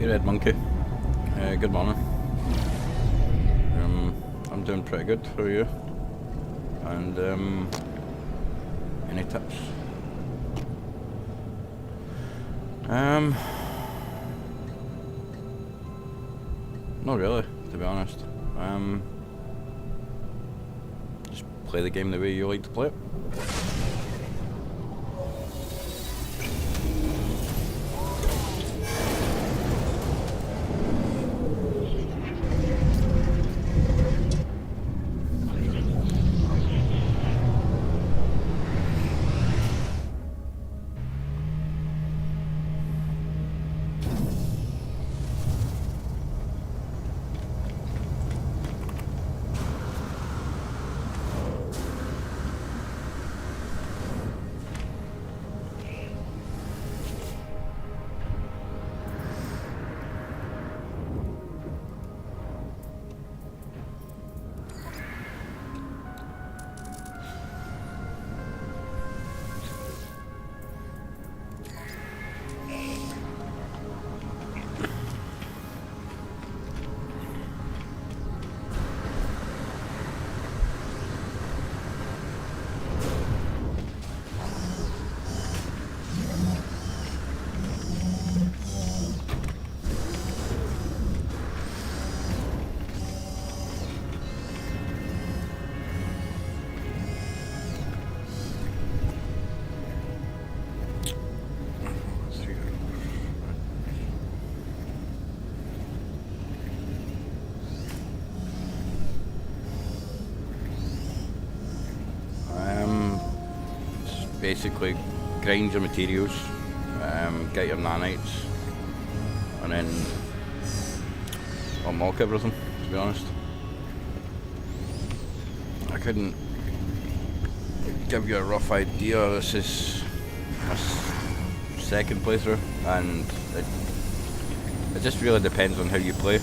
Red Monkey. Good morning. I'm doing pretty good. How are you? And any tips? Not really, to be honest. Just play the game the way you like to play it. basically grind your materials, get your nanites, and then unlock everything, to be honest. I couldn't give you a rough idea. This is my second playthrough, and it just really depends on how you play.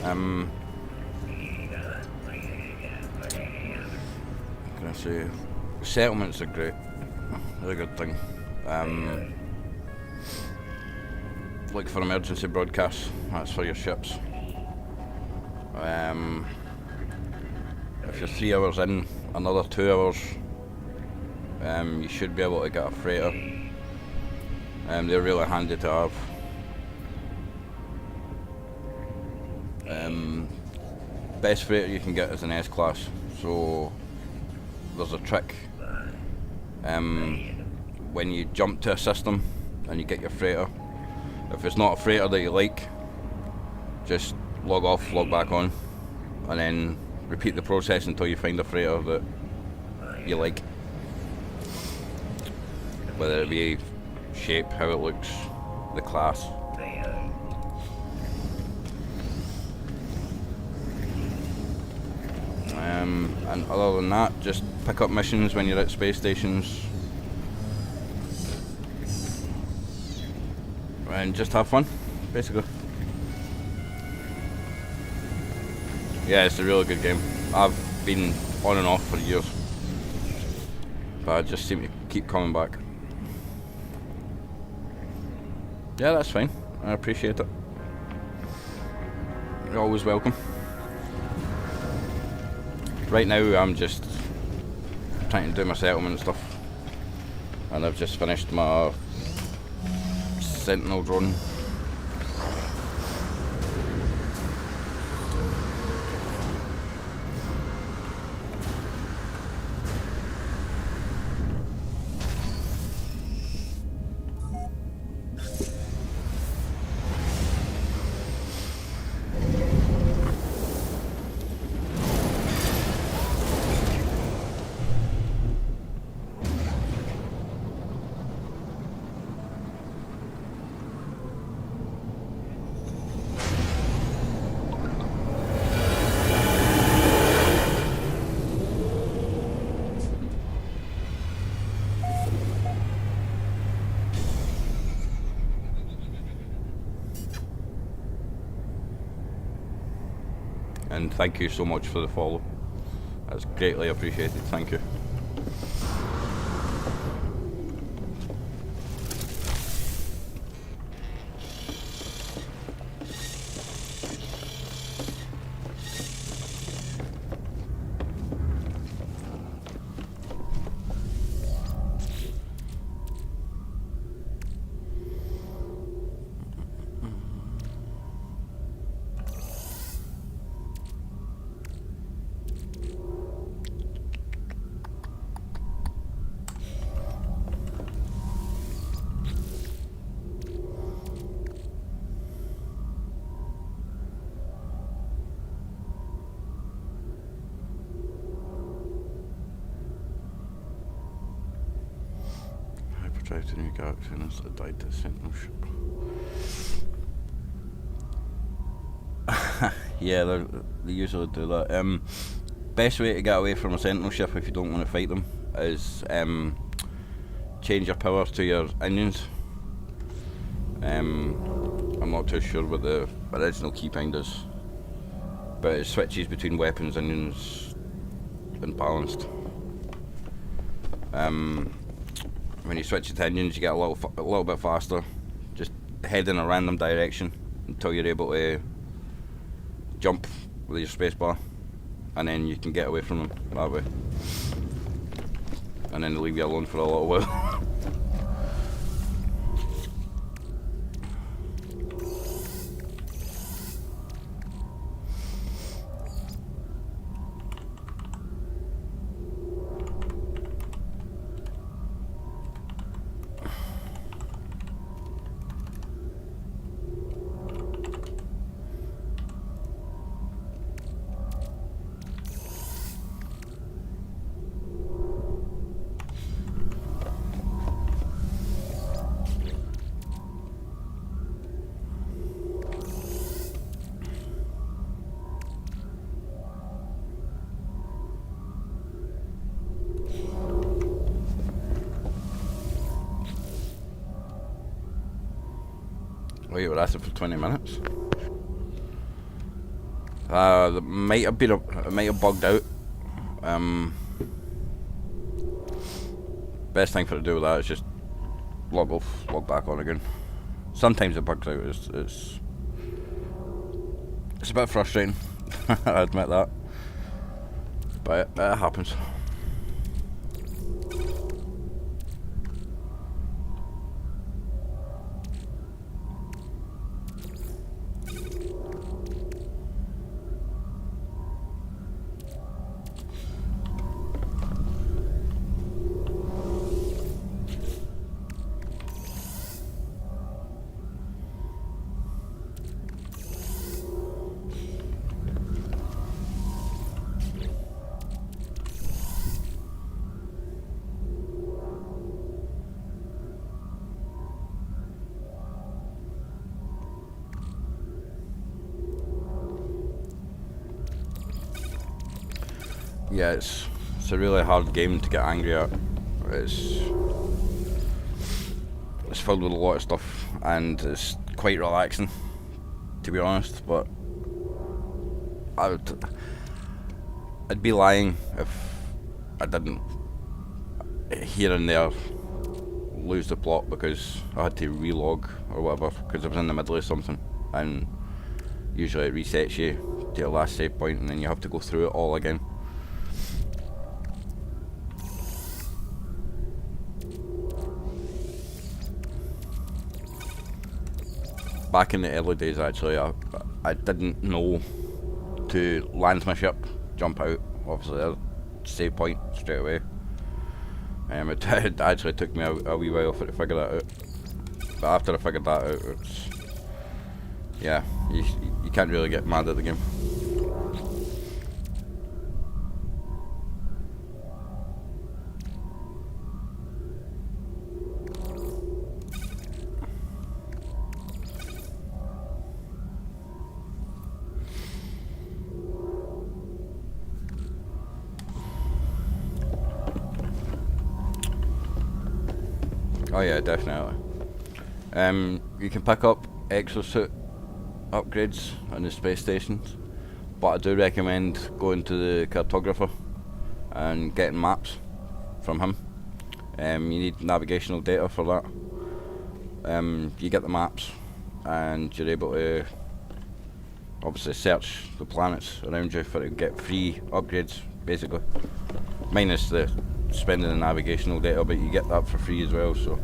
Can I say, settlements are great. They're a good thing. Like for emergency broadcasts, that's for your ships. If you're 3 hours in, another 2 hours, you should be able to get a freighter. They're really handy to have. Best freighter you can get is an S-class, so there's a trick. When you jump to a system and you get your freighter, if it's not a freighter that you like, just log off, log back on, and then repeat the process until you find a freighter that you like. Whether it be shape, how it looks, the class. And other than that, just pick up missions when you're at space stations and just have fun, basically. Yeah, it's a really good game. I've been on and off for years, but I just seem to keep coming back. Yeah, that's fine. I appreciate it. You're always welcome. Right now I'm just trying to do my settlement and stuff, and I've just finished my Sentinel drone. And thank you so much for the follow. That's greatly appreciated. Thank you. Drive to New Galaxy and instead died to a Sentinel ship. Yeah, they usually do that. Best way to get away from a Sentinel ship if you don't want to fight them is change your power to your engines. I'm not too sure what the original keybind is, but it switches between weapons, engines, and balanced. When you switch it to engines, you get a little bit faster. Just head in a random direction until you're able to jump with your spacebar, and then you can get away from them that way. And then they leave you alone for a little while. Oh, you were at it for 20 minutes. It might have bugged out. Best thing for it to do with that is just log off, log back on again. Sometimes it bugs out. It's a bit frustrating. I admit that, but it happens. Yeah, it's a really hard game to get angry at. It's filled with a lot of stuff, and it's quite relaxing, to be honest. But I'd be lying if I didn't here and there lose the plot because I had to relog or whatever because I was in the middle of something, and usually it resets you to your last save point, and then you have to go through it all again. Back in the early days, actually, I didn't know to land my ship, jump out, obviously a save point straight away. It actually took me a wee while to figure that out. But after I figured that out, it's yeah, you can't really get mad at the game. Oh yeah, definitely. You can pick up exosuit upgrades on the space stations, but I do recommend going to the cartographer and getting maps from him. You need navigational data for that. You get the maps and you're able to obviously search the planets around you to get free upgrades, basically. Minus the spending the navigational data, but you get that for free as well, so.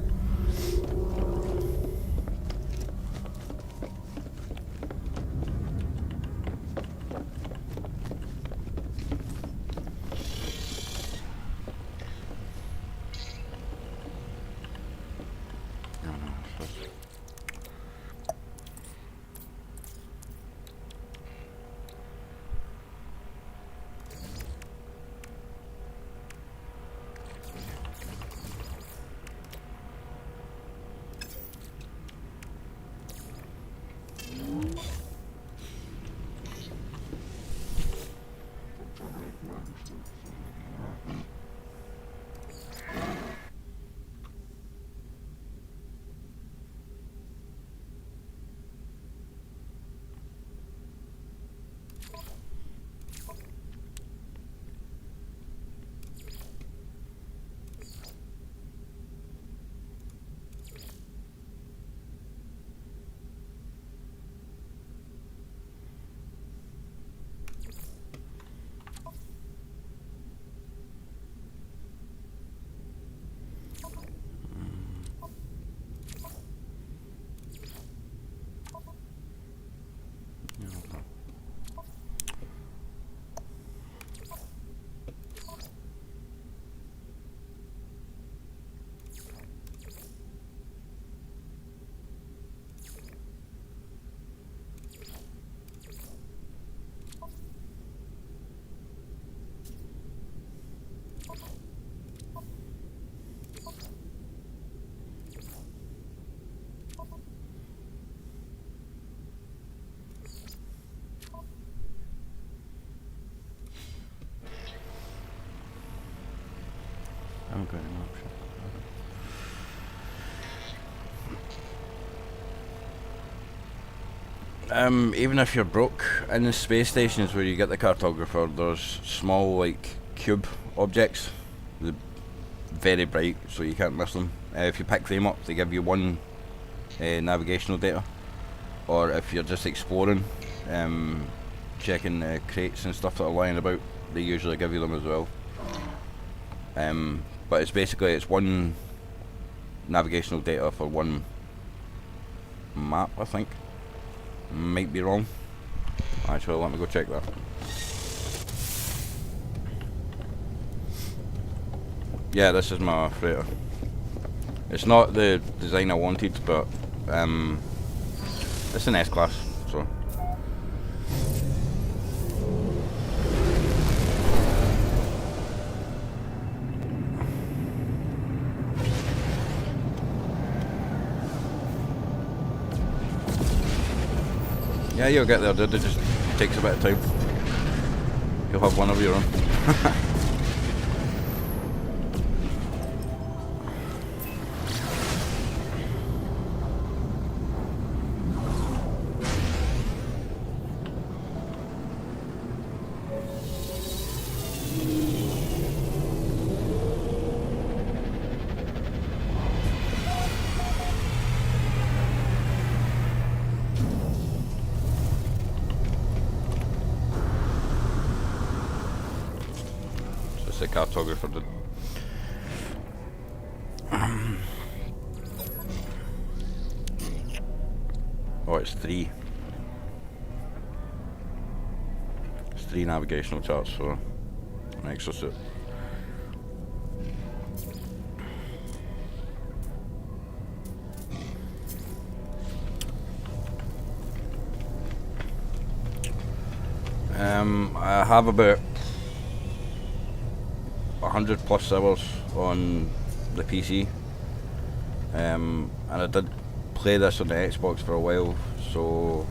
I haven't got an option. Even if you're broke, in the space stations where you get the cartographer, there's small like cube objects, they're very bright, so you can't miss them. If you pick them up, they give you one navigational data, or if you're just exploring, checking crates and stuff that are lying about, they usually give you them as well. But it's one navigational data for one map, I think. Might be wrong. Actually, let me go check that. Yeah, this is my freighter. It's not the design I wanted, but it's an S-Class, so. Yeah, you'll get there, dude. It just takes a bit of time. You'll have one of your own. The cartographer did. Oh, it's three. It's 3 navigational charts for an exosuit. I have about 100+ hours on the PC, and I did play this on the Xbox for a while, so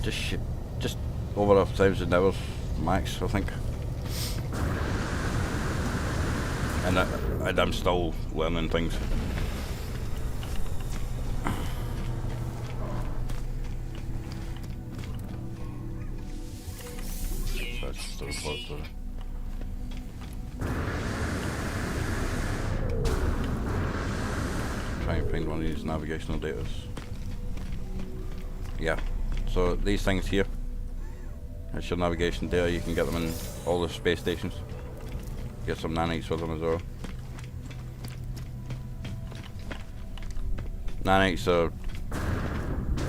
just over 1,000 hours max, I think. And I'm still learning things. That's the repository. Try and find one of these navigational datas. Yeah, so these things here, that's your navigation data. You can get them in all the space stations. Get some nanites with them as well. Nanites are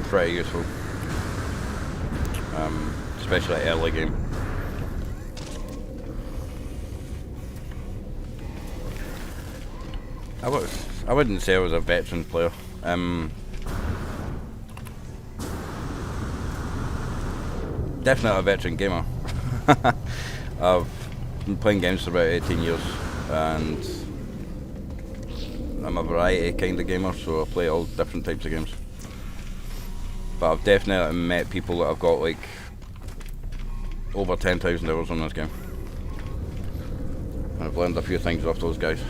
pretty useful, especially early game. I wouldn't say I was a veteran player. Definitely a veteran gamer. I've been playing games for about 18 years, and I'm a variety kind of gamer, so I play all different types of games. But I've definitely met people that have got like over 10,000 hours on this game. And I've learned a few things off those guys.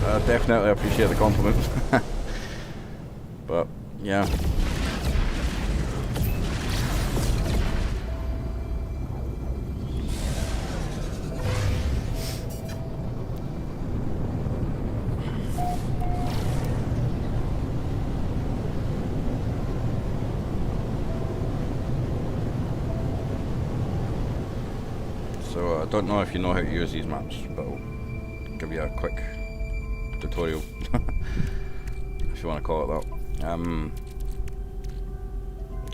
I definitely appreciate the compliment. But yeah. So I don't know if you know how to use these maps, but I'll give you a quick tutorial, if you want to call it that.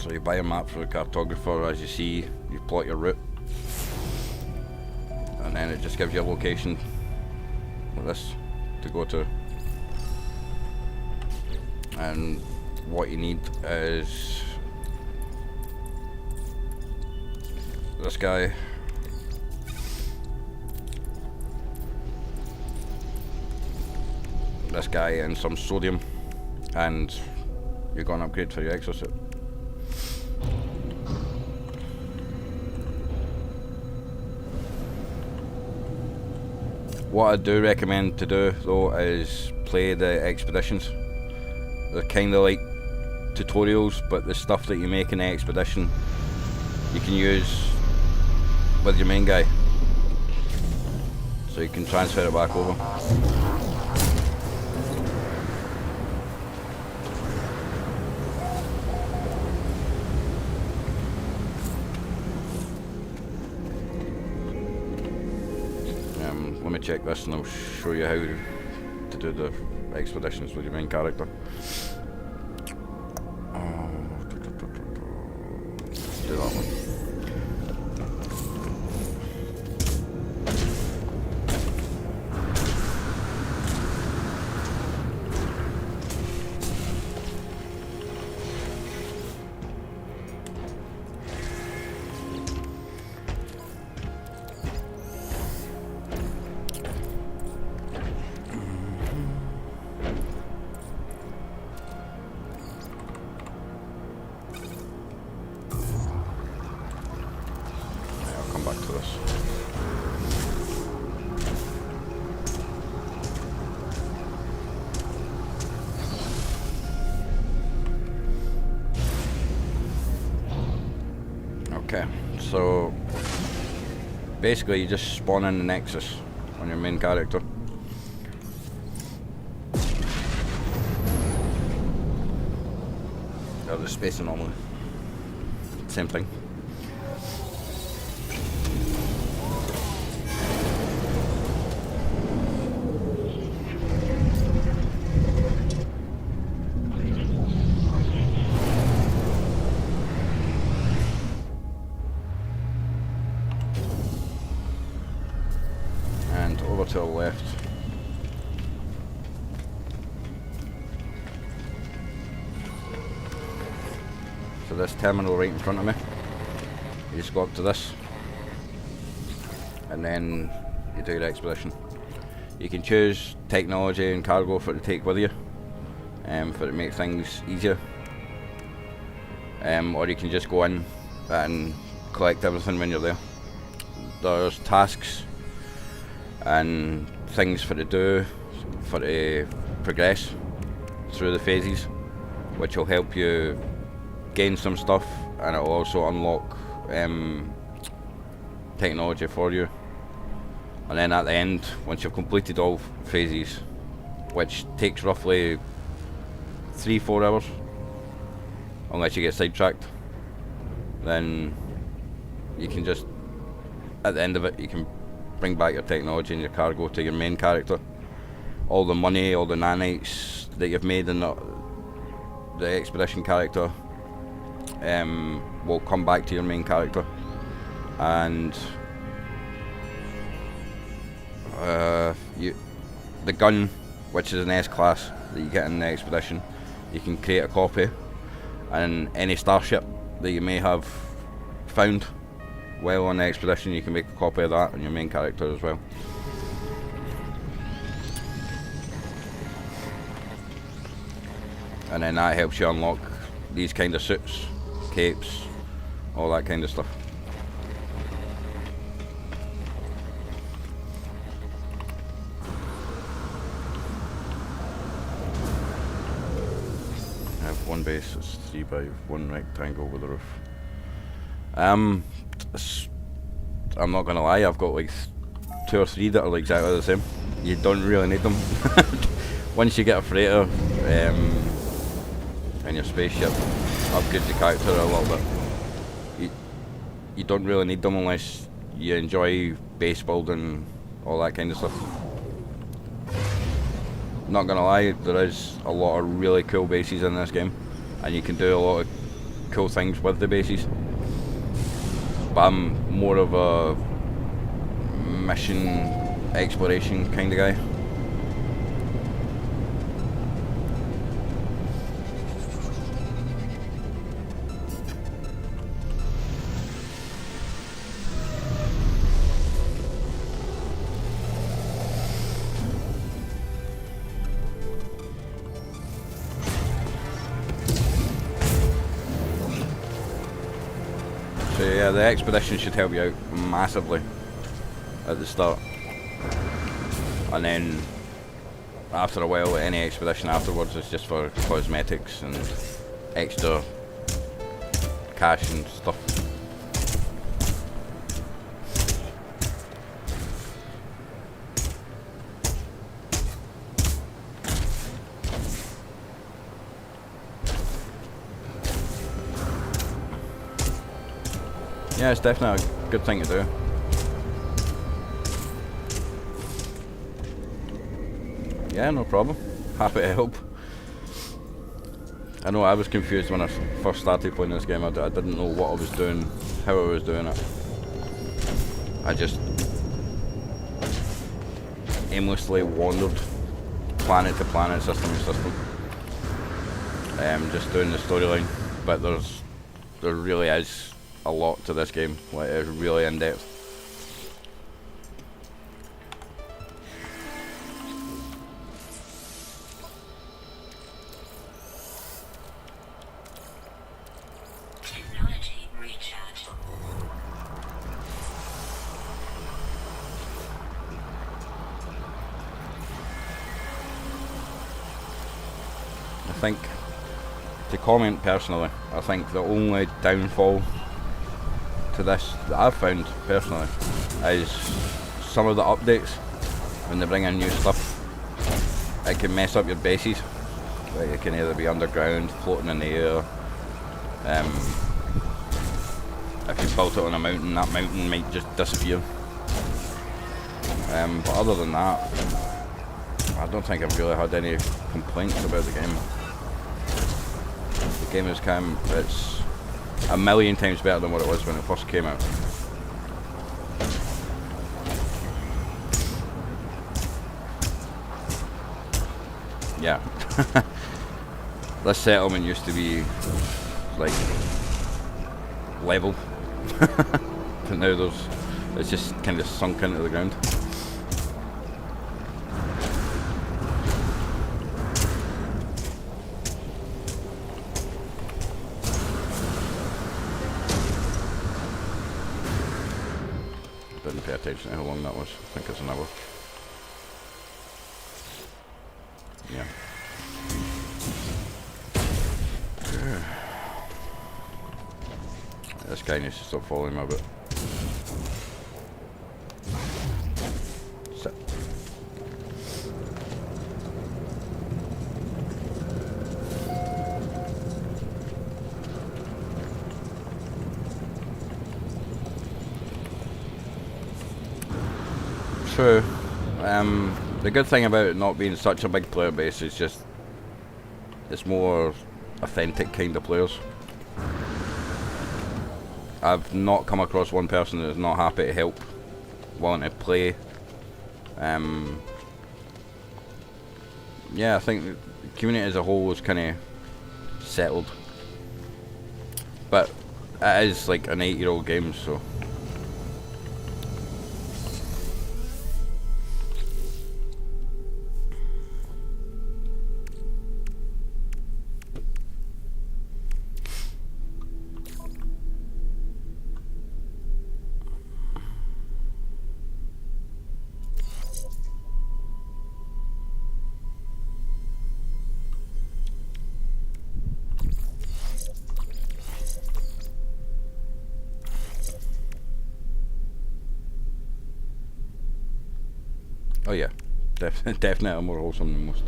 So you buy a map from a cartographer. As you see, you plot your route, and then it just gives you a location like this to go to. And what you need is this guy. This guy and some sodium, and you're going to upgrade for your exosuit. What I do recommend to do though is play the expeditions. They're kind of like tutorials, but the stuff that you make in the expedition you can use with your main guy, so you can transfer it back over. Let me check this and I'll show you how to do the expeditions with your main character. Do that one. Back to this. Okay, so basically you just spawn in the Nexus on your main character. Oh, the space anomaly. Same thing. Over to the left. So this terminal right in front of me, you just go up to this and then you do your expedition. You can choose technology and cargo for it to take with you, for it to make things easier, or you can just go in and collect everything when you're there. There's tasks and things for to do, for to progress through the phases, which will help you gain some stuff, and it will also unlock technology for you. And then at the end, once you've completed all phases, which takes roughly 3-4 hours, unless you get sidetracked, then you can just, at the end of it, you can bring back your technology and your cargo to your main character. All the money, all the nanites that you've made in the expedition character will come back to your main character, and the gun, which is an S-class that you get in the expedition, you can create a copy, and any starship that you may have found while on the expedition, you can make a copy of that on your main character as well. And then that helps you unlock these kind of suits, capes, all that kind of stuff. I have one base, it's 3 by 1 rectangle with a roof. I'm not gonna lie, I've got like 2 or 3 that are exactly the same. You don't really need them. Once you get a freighter and your spaceship, upgrades your character a little bit. You don't really need them unless you enjoy base building, all that kind of stuff. Not gonna lie, there is a lot of really cool bases in this game, and you can do a lot of cool things with the bases. But I'm more of a mission exploration kind of guy. Yeah, the expedition should help you out massively at the start, and then after a while any expedition afterwards is just for cosmetics and extra cash and stuff. Yeah, it's definitely a good thing to do. Yeah, no problem. Happy to help. I know I was confused when I first started playing this game. I didn't know what I was doing, how I was doing it. I just aimlessly wandered planet to planet, system to system. Just doing the storyline, but there really is a lot to this game. Like, it's really in depth. Technology recharge. I think, to comment personally, I think the only downfall to this that I've found personally is some of the updates. When they bring in new stuff, it can mess up your bases. Like, it can either be underground, floating in the air. If you built it on a mountain, that mountain might just disappear. But other than that, I don't think I've really had any complaints about the game. The game it's a million times better than what it was when it first came out. Yeah. This settlement used to be like level, but now it's just kind of sunk into the ground. Didn't pay attention to how long that was. I think it's an hour. Yeah. This guy needs to stop following me a bit. Sit. True. The good thing about it not being such a big player base is just it's more authentic kind of players. I've not come across one person that is not happy to help, wanting to play. Yeah, I think the community as a whole is kind of settled, but it is like an 8-year-old game, so. Oh yeah, definitely more wholesome than most.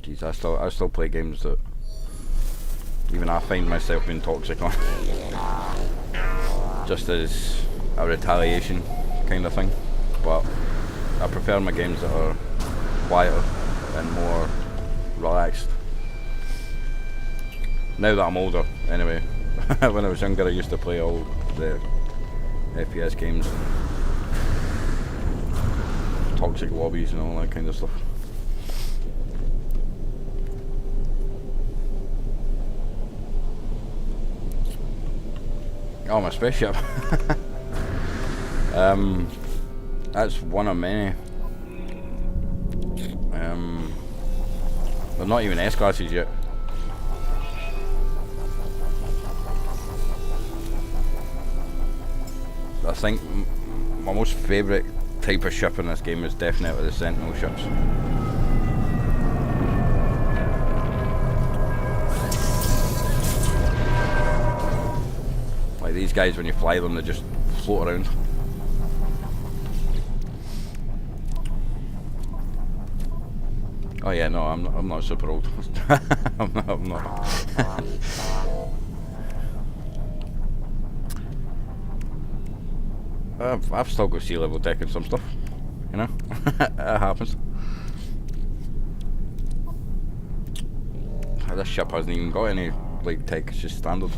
Jeez, I still play games that even I find myself being toxic on, just as a retaliation kind of thing. But I prefer my games that are quieter and more relaxed. Now that I'm older, anyway. When I was younger, I used to play all the FPS games, toxic lobbies and all that kind of stuff. Oh, my spaceship. That's one of many. They're not even S-classes yet. I think my most favourite type of ship in this game is definitely the Sentinel ships. Like these guys, when you fly them, they just float around. Oh yeah, no, I'm not super old. I'm not. I've still got sea level tech and some stuff, you know. It happens. This ship hasn't even got any like tech; it's just standard.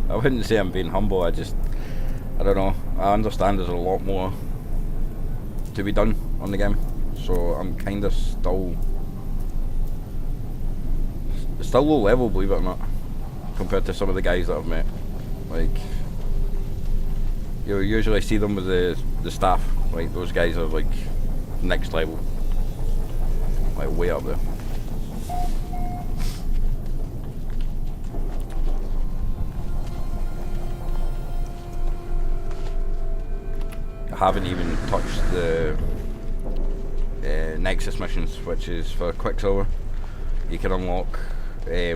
I wouldn't say I'm being humble, I don't know, I understand there's a lot more to be done on the game, so I'm kind of still low level, believe it or not, compared to some of the guys that I've met. Like, you usually see them with the staff, like those guys are like next level, like way up there. I haven't even touched the Nexus missions, which is for Quicksilver. You can unlock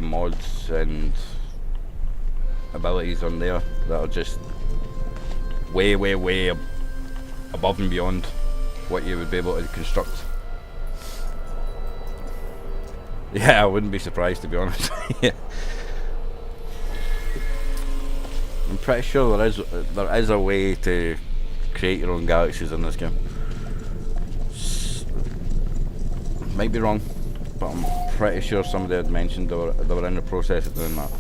mods and abilities on there that are just way above and beyond what you would be able to construct. Yeah, I wouldn't be surprised, to be honest. Yeah. I'm pretty sure there is a way to create your own galaxies in this game. Might be wrong, but I'm pretty sure somebody had mentioned they were in the process of doing that.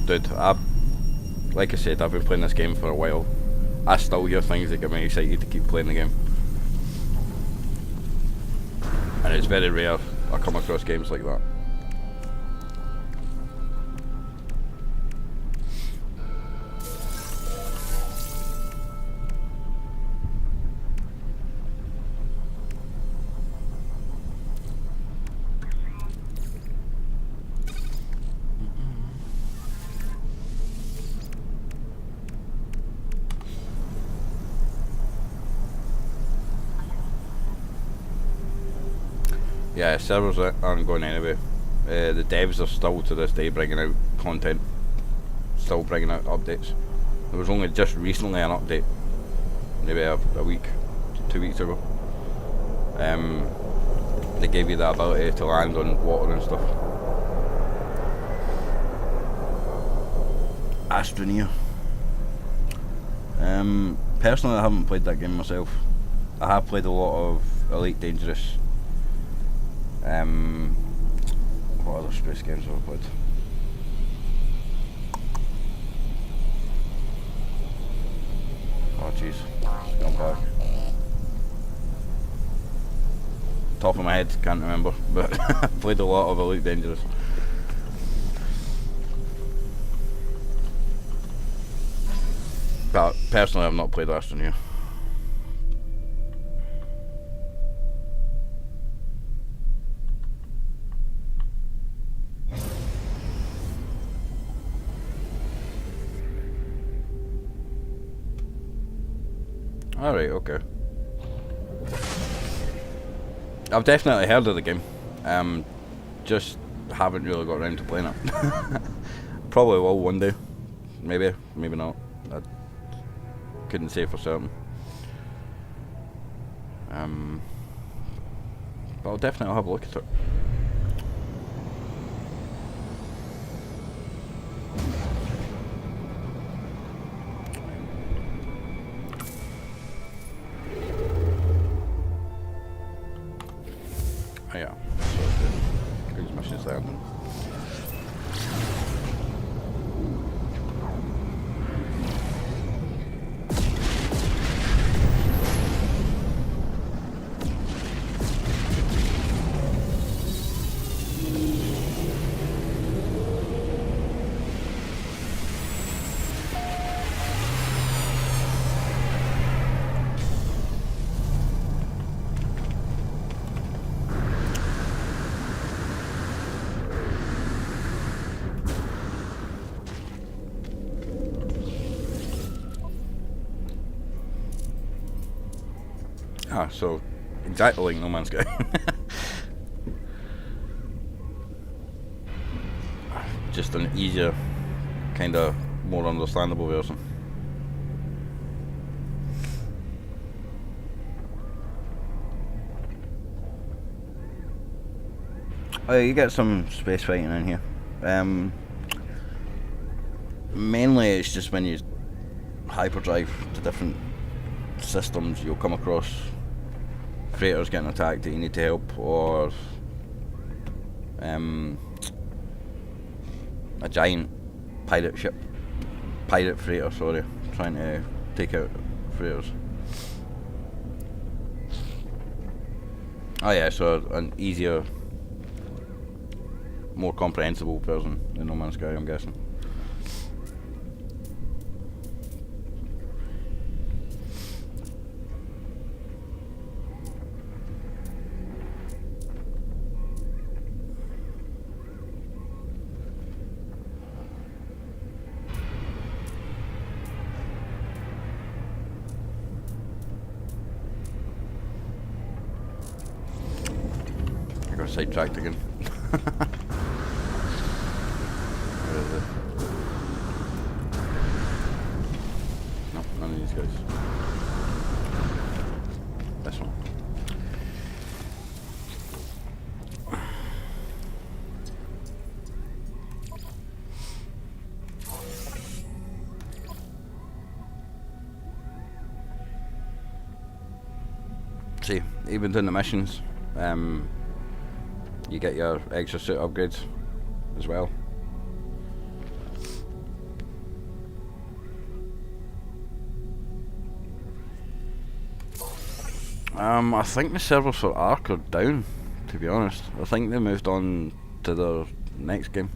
Dude, like I said, I've been playing this game for a while. I still hear things that get me excited to keep playing the game. And it's very rare I come across games like that. Yeah, servers aren't going anywhere. The devs are still to this day bringing out content, still bringing out updates. There was only just recently an update, maybe a week, 2 weeks ago. They gave you the ability to land on water and stuff. Astroneer. Personally, I haven't played that game myself. I have played a lot of Elite Dangerous. What other space games have I played? Oh jeez, gone back. Top of my head, can't remember, but I played a lot of Elite Dangerous. But personally, I've not played Astroneer. Alright, okay. I've definitely heard of the game. Just haven't really got around to playing it. Probably will one day. Maybe, maybe not. I couldn't say for certain. But I'll definitely have a look at it. Oh yeah, so these missions there. Ah, so exactly like No Man's Sky. Just an easier, kind of more understandable version. Oh, you get some space fighting in here. Mainly it's just when you hyperdrive to different systems, you'll come across freighters getting attacked that you need to help, or a giant pirate freighter, sorry, trying to take out freighters. Oh yeah, so an easier, more comprehensible version than No Man's Sky, I'm guessing. I got sidetracked again. Where is it? No, none of these guys. This one. See, even doing the missions, you get your extra suit upgrades as well. I think the servers for Ark are down, to be honest. I think they moved on to their next game.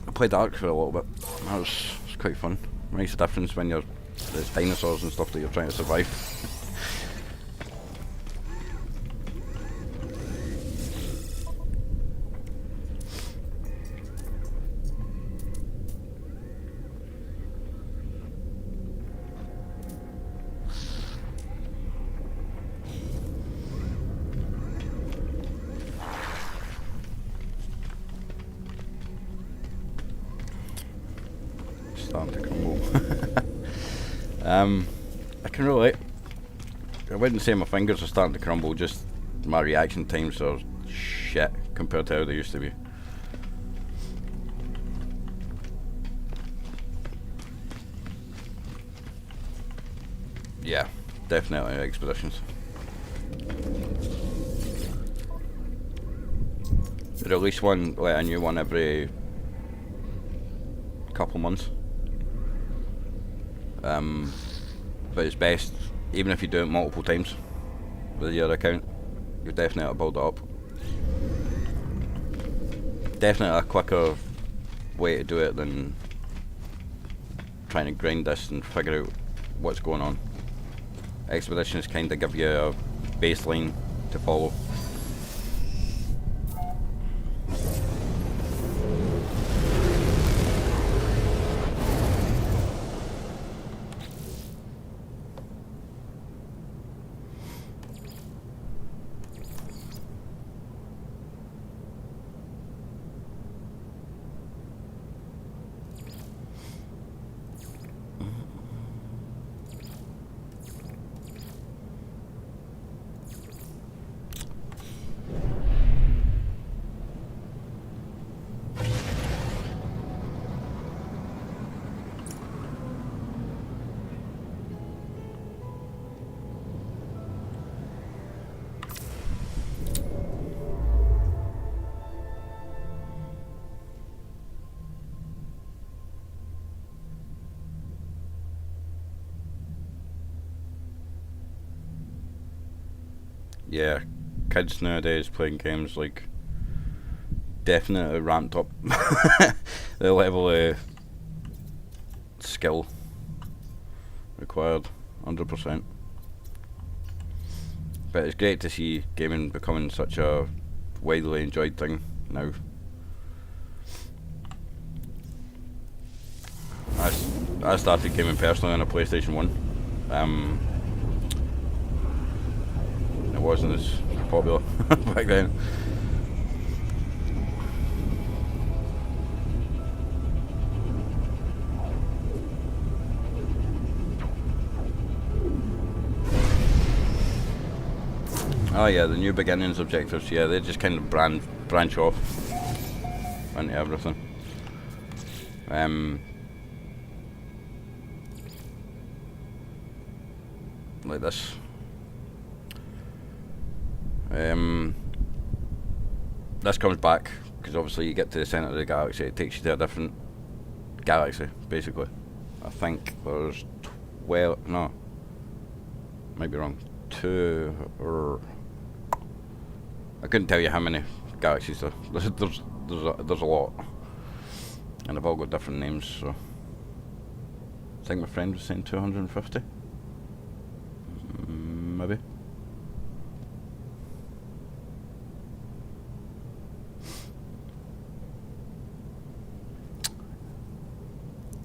I played Ark for a little bit. That was quite fun. Makes a difference when there's dinosaurs and stuff that you're trying to survive. Starting to crumble. I can relate. I wouldn't say my fingers are starting to crumble, just my reaction times are shit compared to how they used to be. Yeah, definitely expeditions. They release one, like a new one every couple months. But it's best, even if you do it multiple times with your account, you definitely build it up. Definitely a quicker way to do it than trying to grind this and figure out what's going on. Expeditions kind of give you a baseline to follow. Yeah, kids nowadays playing games like definitely ramped up the level of skill required, 100%. But it's great to see gaming becoming such a widely enjoyed thing now. I started gaming personally on a PlayStation 1. It wasn't as popular back then. Oh yeah, the New Beginnings objectives, yeah, they just kind of branch off into everything. Like this. This comes back, because obviously you get to the centre of the galaxy, it takes you to a different galaxy, basically. I think there's 12, no, might be wrong, 2 or... I couldn't tell you how many galaxies there. There's a lot, and they've all got different names. So I think my friend was saying 250, maybe.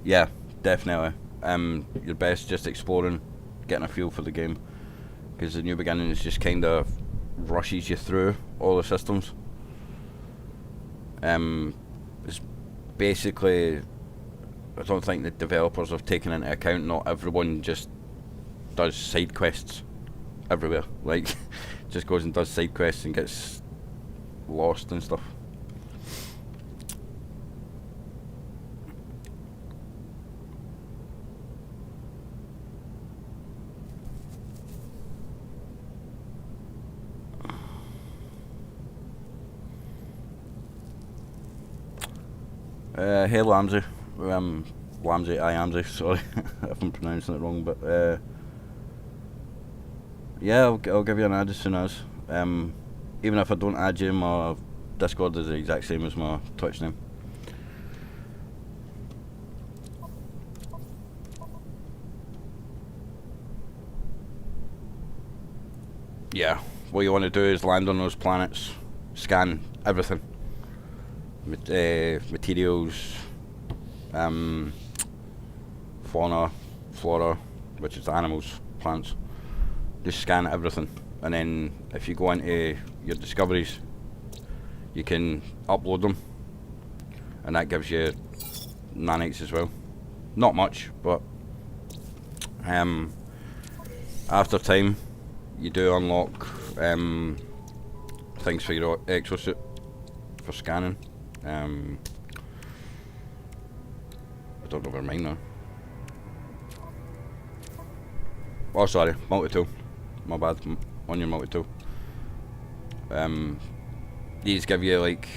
Yeah, definitely. Your best just exploring, getting a feel for the game, because the New Beginnings just kind of rushes you through all the systems. It's basically, I don't think the developers have taken into account not everyone just does side quests everywhere. Like, just goes and does side quests and gets lost and stuff. Hey Lamsey, Lamsey, sorry if I'm pronouncing it wrong, but yeah, I'll give you an ad as soon as. Even if I don't add you, my Discord is the exact same as my Twitch name. Yeah, what you want to do is land on those planets, scan everything. Materials, fauna, flora, which is animals, plants. Just scan everything, and then if you go into your discoveries, you can upload them, and that gives you nanites as well. Not much, but after time, you do unlock things for your exosuit for scanning. I don't know where mine are. Oh, sorry, multi-tool. My bad, on your multi-tool. These give you like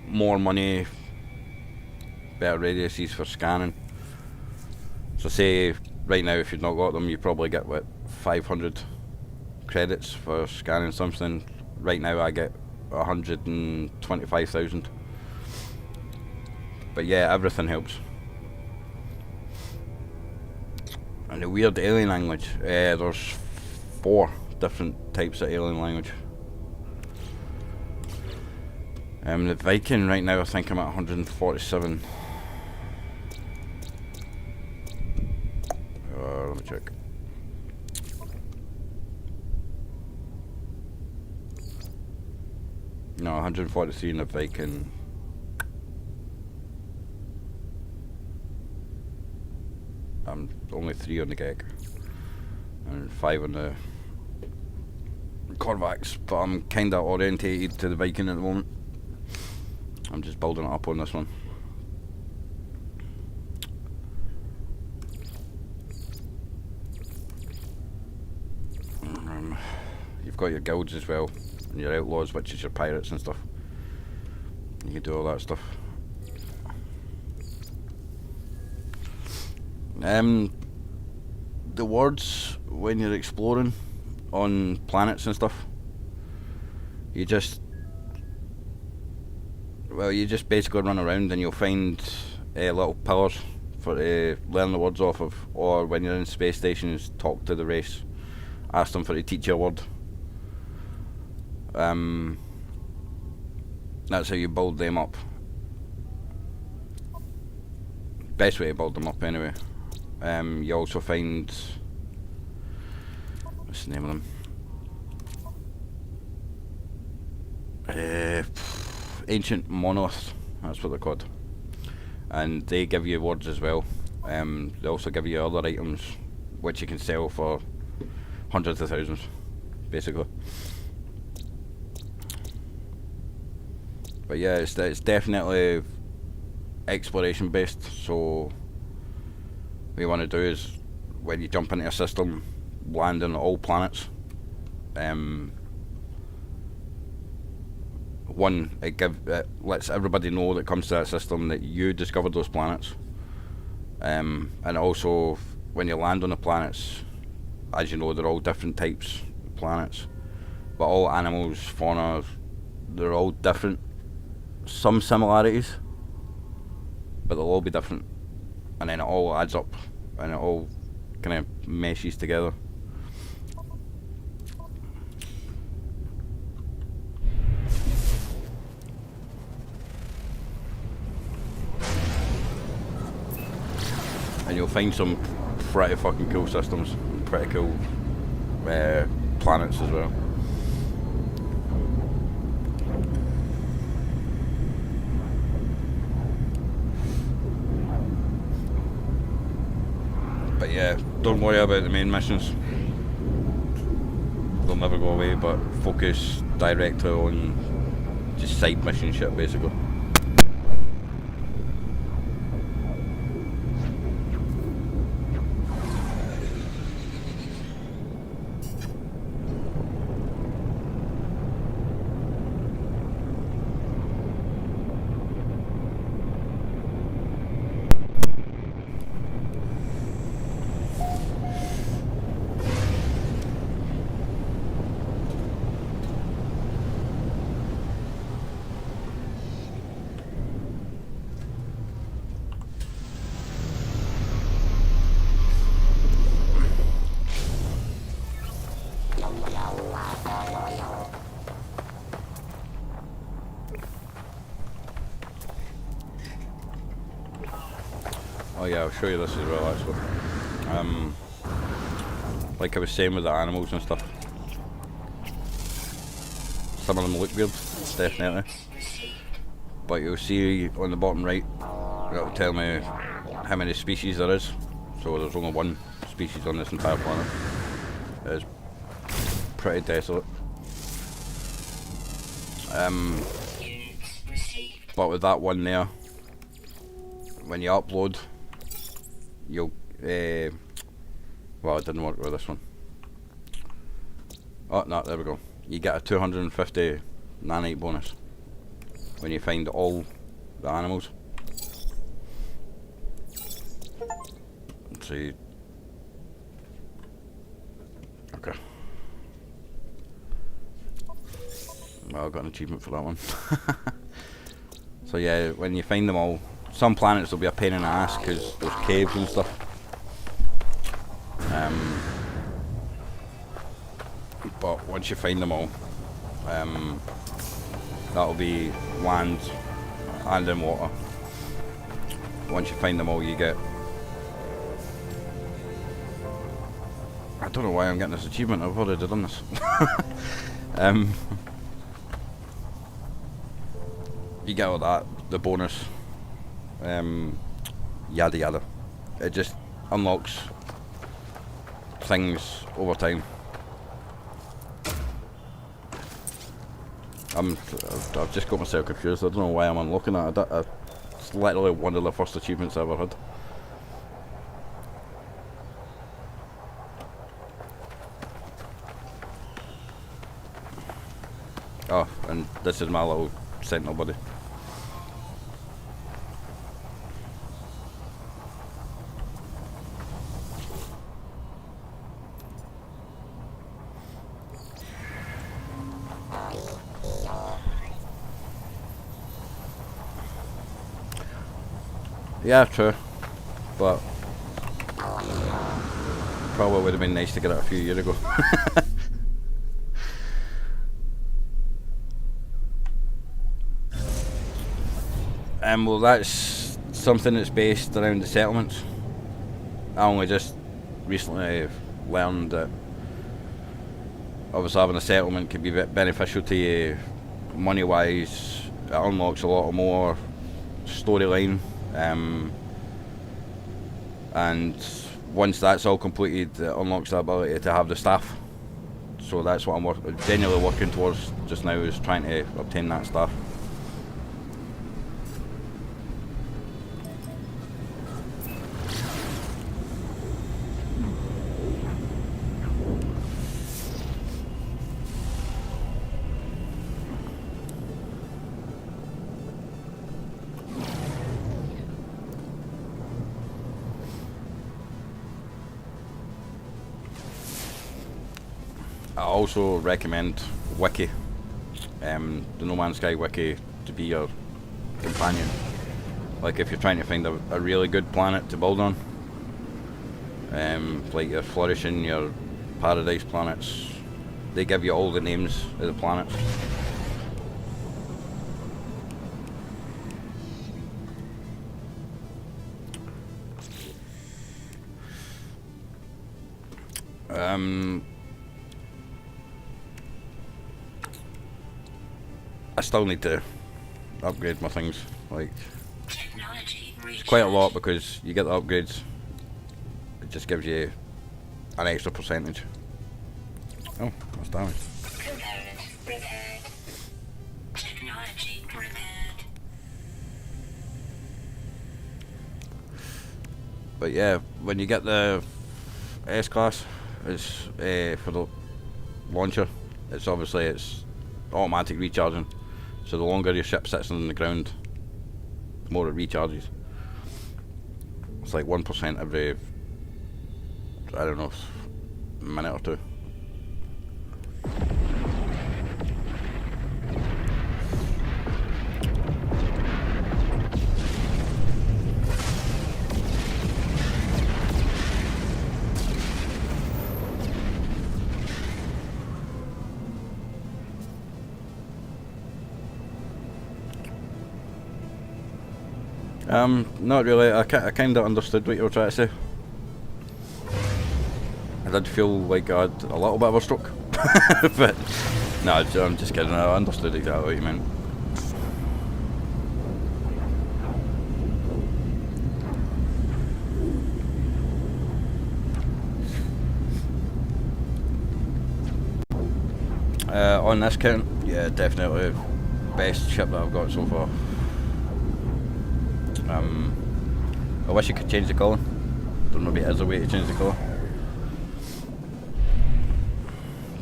more money, better radiuses for scanning. So say right now if you've not got them, you probably get what, 500 credits for scanning something. Right now I get 125,000. But yeah, everything helps. And the weird alien language, there's 4 different types of alien language. The Viking right now I think I'm at 147. Let me check. No, 143 in the Viking. I'm only 3 on the Gek. And 5 on the Korvax. But I'm kinda orientated to the Viking at the moment. I'm just building it up on this one. You've got your guilds as well. And your outlaws, which is your pirates and stuff. You can do all that stuff. The words when you're exploring on planets and stuff, you just basically run around and you'll find little pillars for learn the words off of, or when you're in space stations, talk to the race, ask them for to teach you a word. That's how you build them up. best way to build them up anyway. You also find, what's the name of them? Ancient monoliths, that's what they're called. And they give you words as well. They also give you other items which you can sell for hundreds of thousands, basically. But yeah, it's definitely exploration based, so what you want to do is, when you jump into a system, land on all planets. One, it lets everybody know that comes to that system that you discovered those planets. And also, when you land on the planets, as you know, they're all different types of planets, but all animals, fauna, they're all different. Some similarities, but they'll all be different, and then it all adds up, and it all kind of meshes together. And you'll find some pretty fucking cool systems, pretty cool planets as well. But yeah, don't worry about the main missions. They'll never go away, but focus directly on just side mission shit, basically. Oh yeah, I'll show you this as well actually. Like I was saying with the animals and stuff, some of them look weird, definitely. But you'll see on the bottom right, it'll tell me how many species there is. So there's only one species on this entire planet. It's pretty desolate. But with that one there, when you upload, you'll well, it didn't work with this one. Oh no, there we go. You get a 250 nanite bonus when you find all the animals. Let's see. Okay. Well, I got an achievement for that one. So yeah, when you find them all, some planets will be a pain in the ass because there's caves and stuff. But once you find them all, that'll be land and in water. Once you find them all, you get, I don't know why I'm getting this achievement, I've already done this. You get all that, the bonus, yada yada. It just unlocks things over time. I've just got myself confused. I don't know why I'm unlocking that. It's literally one of the first achievements I ever had. Oh, and this is my little sentinel buddy. Yeah, true, but probably would have been nice to get it a few years ago. Well, that's something that's based around the settlements. I only just recently learned that obviously having a settlement can be beneficial to you money wise. It unlocks a lot more storyline, and once that's all completed, it unlocks the ability to have the staff. So that's what I'm genuinely working towards just now, is trying to obtain that staff. I also recommend Wiki, the No Man's Sky Wiki, to be your companion. Like if you're trying to find a really good planet to build on, like your Flourishing, your Paradise planets, they give you all the names of the planets. I still need to upgrade my things, like it's quite a lot, because you get the upgrades, it just gives you an extra percentage. Oh, that's damage. Technology repaired. But yeah, when you get the S-Class, it's for the launcher, it's automatic recharging. So the longer your ship sits on the ground, the more it recharges. It's like 1% every, I don't know, minute or two. Not really. I kind of understood what you were trying to say. I did feel like I had a little bit of a stroke. But no, I'm just kidding. I understood exactly what you meant. On this count, yeah, definitely best ship that I've got so far. I wish you could change the colour. Don't know if there is a way to change the colour.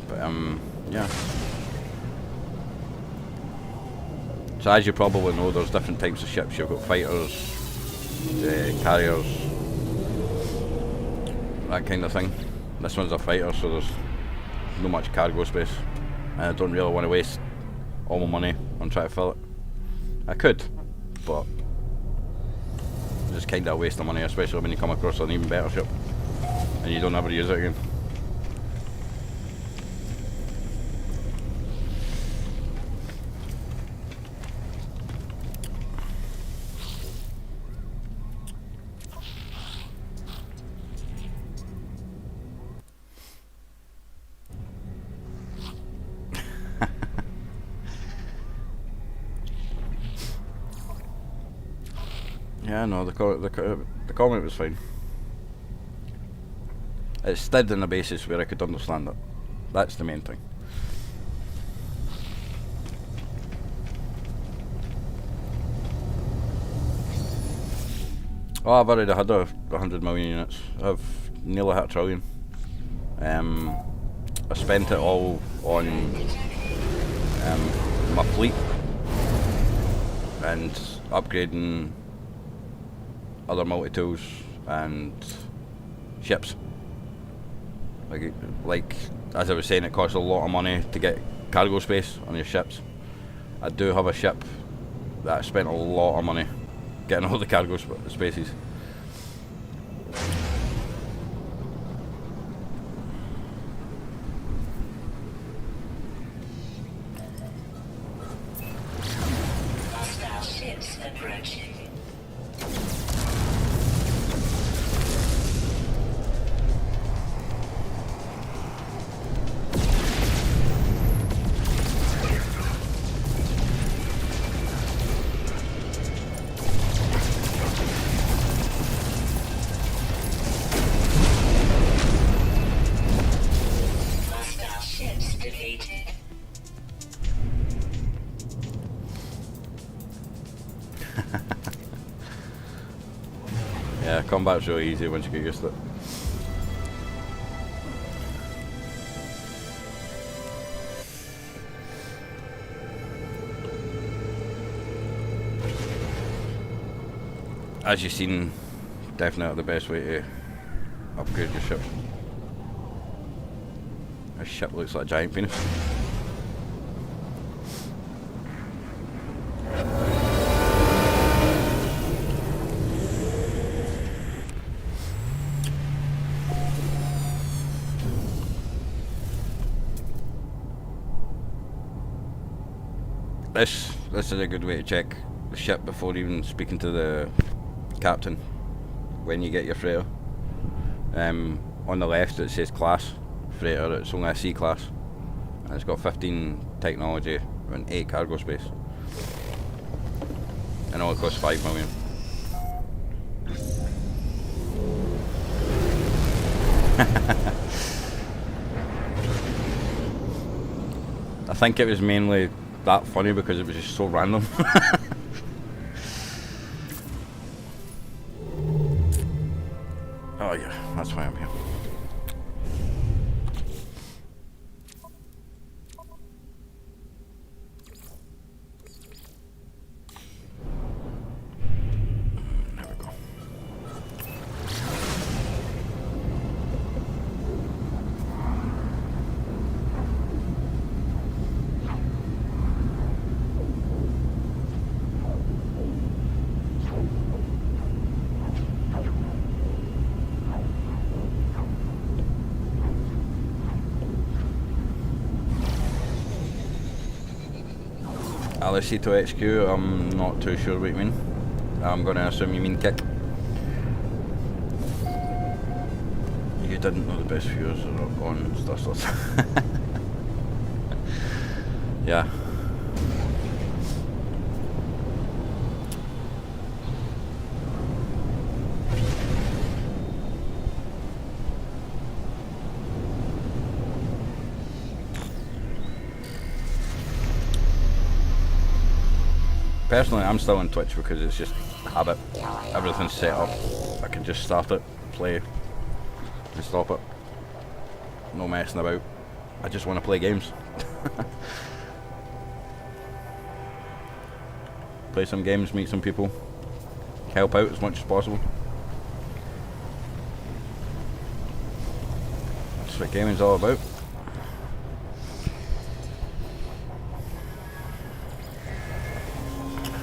But yeah. So as you probably know, there's different types of ships. You've got fighters, carriers, that kind of thing. This one's a fighter, so there's not much cargo space. I don't really want to waste all my money on trying to fill it. I could, but just kind of a waste of money, especially when you come across an even better ship and you don't ever use it again. Yeah, no, the comment was fine. It stood on a basis where I could understand it. That's the main thing. Oh, I've already had 100 million units. I've nearly hit 1 trillion. I spent it all on my fleet and upgrading other multi-tools and ships. Like as I was saying, it costs a lot of money to get cargo space on your ships. I do have a ship that I spent a lot of money getting all the cargo spaces. Hostile ships approaching. combat's really easy once you get used to it. As you've seen, definitely the best way to upgrade your ship. This ship looks like a giant penis. This is a good way to check the ship before even speaking to the captain when you get your freighter. On the left it says class freighter, it's only a C class and it's got 15 technology and 8 cargo space and only costs 5 million. I think it was mainly that funny because it was just so random. Oh yeah, that's why I'm here. There we go. Alicito HQ, I'm not too sure what you mean. I'm gonna assume you mean kick. You didn't know the best viewers are on stuff. Yeah. Personally, I'm still on Twitch because it's just habit. Everything's set up. I can just start it, play, and stop it. No messing about. I just want to play games. Play some games, meet some people, help out as much as possible. That's what gaming's all about.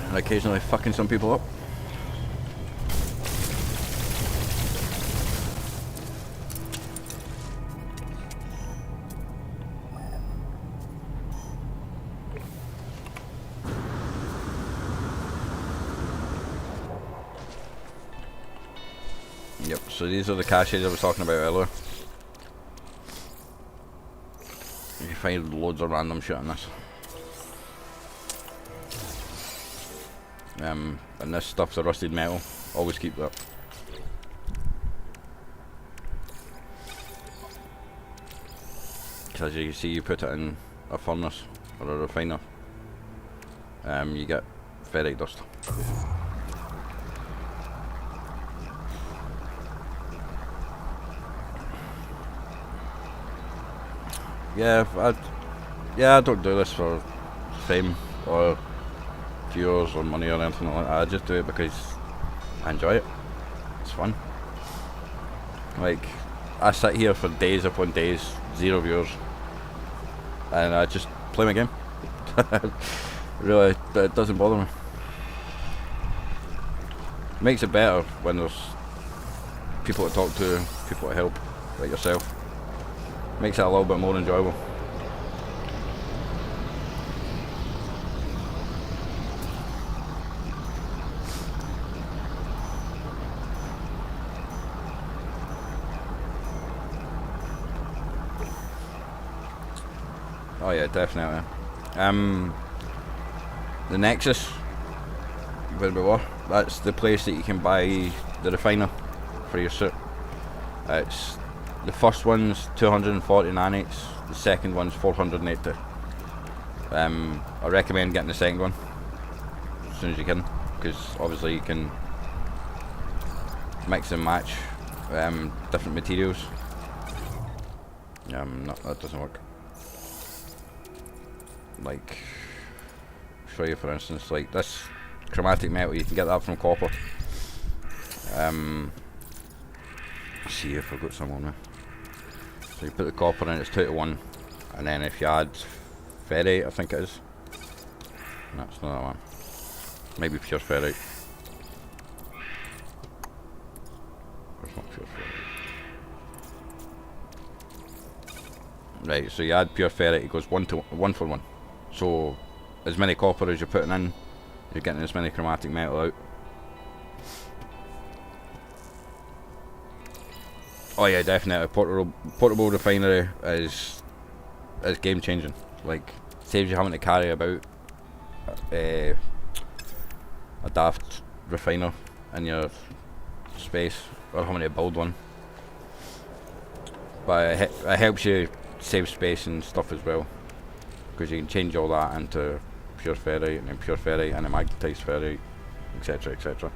And occasionally fucking some people up. Yep, so these are the caches I was talking about earlier. You find loads of random shit in this. And this stuff's a rusted metal. Always keep that. Because as you see, you put it in a furnace or a refiner, you get ferrite dust. Yeah, I don't do this for fame or viewers or money or anything like that. I just do it because I enjoy it. It's fun. Like, I sit here for days upon days, 0 viewers, and I just play my game. Really, it doesn't bother me. It makes it better when there's people to talk to, people to help, like yourself. Makes it a little bit more enjoyable. Oh yeah, definitely. The Nexus, where we were, that's the place that you can buy the refiner for your suit. It's the first one's 240 nanites, the second one's 480. I recommend getting the second one as soon as you can, because obviously you can mix and match different materials. No, that doesn't work. Like, show you for instance, like this chromatic metal, you can get that from copper. See if I've got some on me. So you put the copper in, it's 2 to 1, and then if you add ferrite, I think it is. No, it's not that one. Maybe pure ferrite. It's not pure ferrite. Right, so you add pure ferrite, it goes 1 for 1. So as many copper as you're putting in, you're getting as many chromatic metal out. Oh yeah, definitely. Portable refinery is game changing. Like, saves you having to carry about a daft refiner in your space, or having to build one. But it helps you save space and stuff as well, because you can change all that into pure ferrite, and then pure ferrite, and then magnetized ferrite, etc., etc.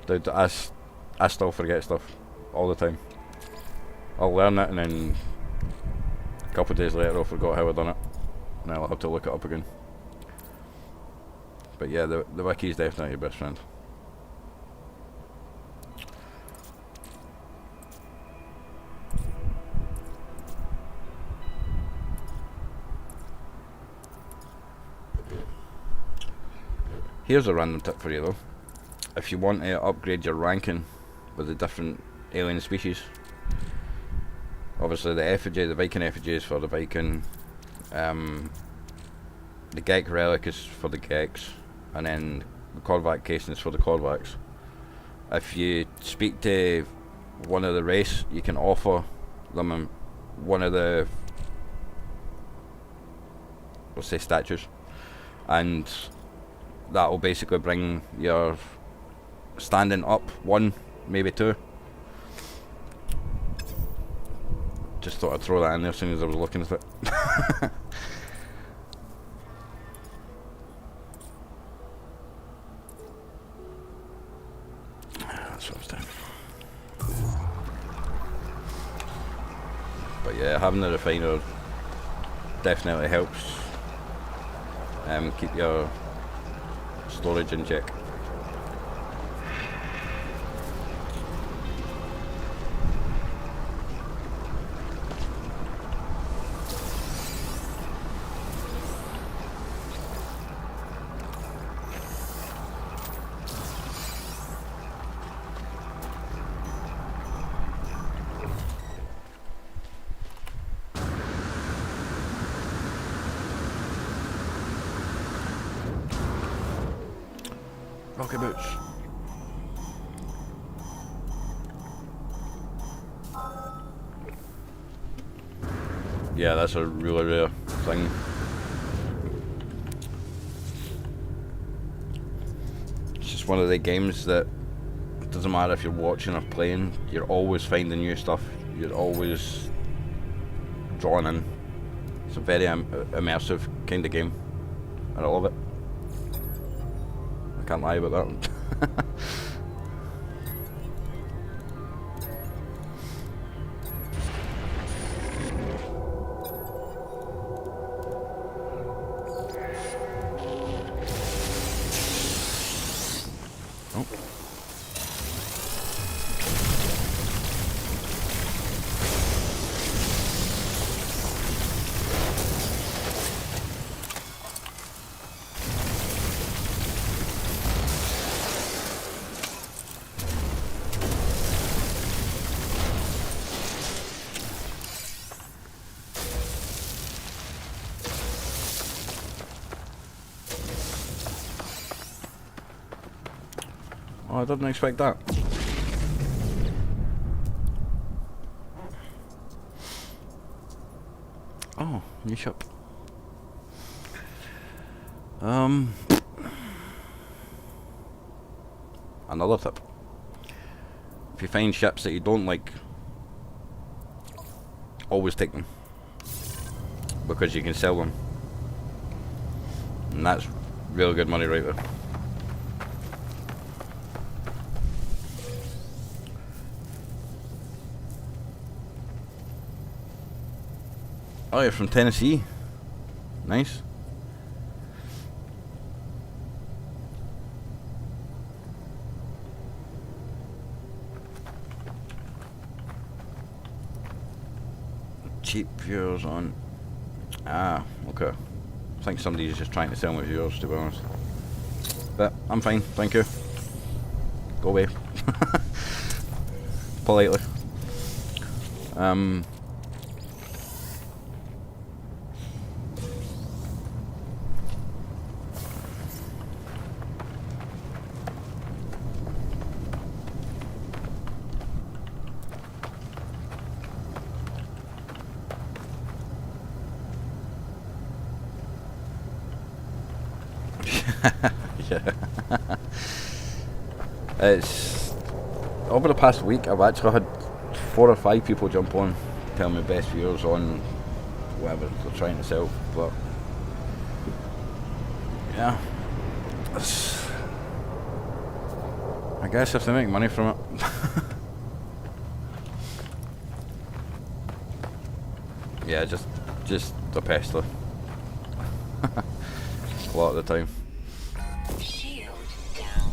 Dude, I still forget stuff all the time. I'll learn it, and then a couple of days later I'll forgot how I done it, and I'll have to look it up again. But yeah, the wiki is definitely your best friend. Here's a random tip for you though. If you want to upgrade your ranking with the different alien species, obviously the effigy, the Viking effigy is for the Viking, the Gek relic is for the Geks, and then the Korvac casing is for the Korvacs. If you speak to one of the race, you can offer them one of the, we'll say, statues, and that will basically bring your standing up 1, maybe 2. Just thought I'd throw that in there as soon as I was looking at it. That's what I was doing. But yeah, having the refiner definitely helps keep your storage in check. Rocky boots. Yeah, that's a really rare thing. It's just one of the games that it doesn't matter if you're watching or playing, you're always finding new stuff. You're always drawn in. It's a very immersive kind of game, and I love it. Can't lie about that. Oh. Oh, I didn't expect that. Oh, new ship. Another tip. If you find ships that you don't like, always take them, because you can sell them. And that's really good money right there. Oh, you're from Tennessee. Nice. Cheap viewers on... Ah, okay. I think somebody's just trying to sell me viewers, to be honest. But I'm fine, thank you. Go away. Politely. Yeah. It's over the past week I've actually had 4 or 5 people jump on, tell me best viewers on whatever they're trying to sell, but yeah, I guess if they make money from it. Yeah, just a pester. A lot of the time. Shield down.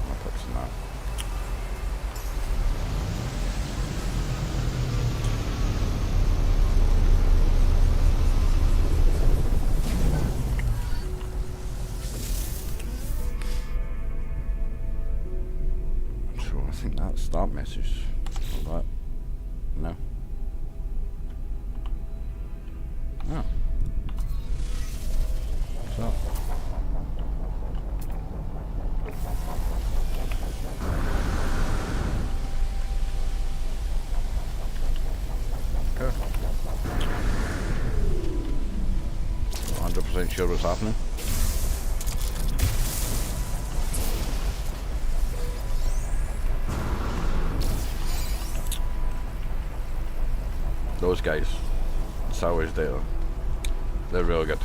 I'm fixing that. So I think that's that message. Or that. No. Oh. So. Okay. 100% sure what's happening. Those guys, Sour's data, they're really good.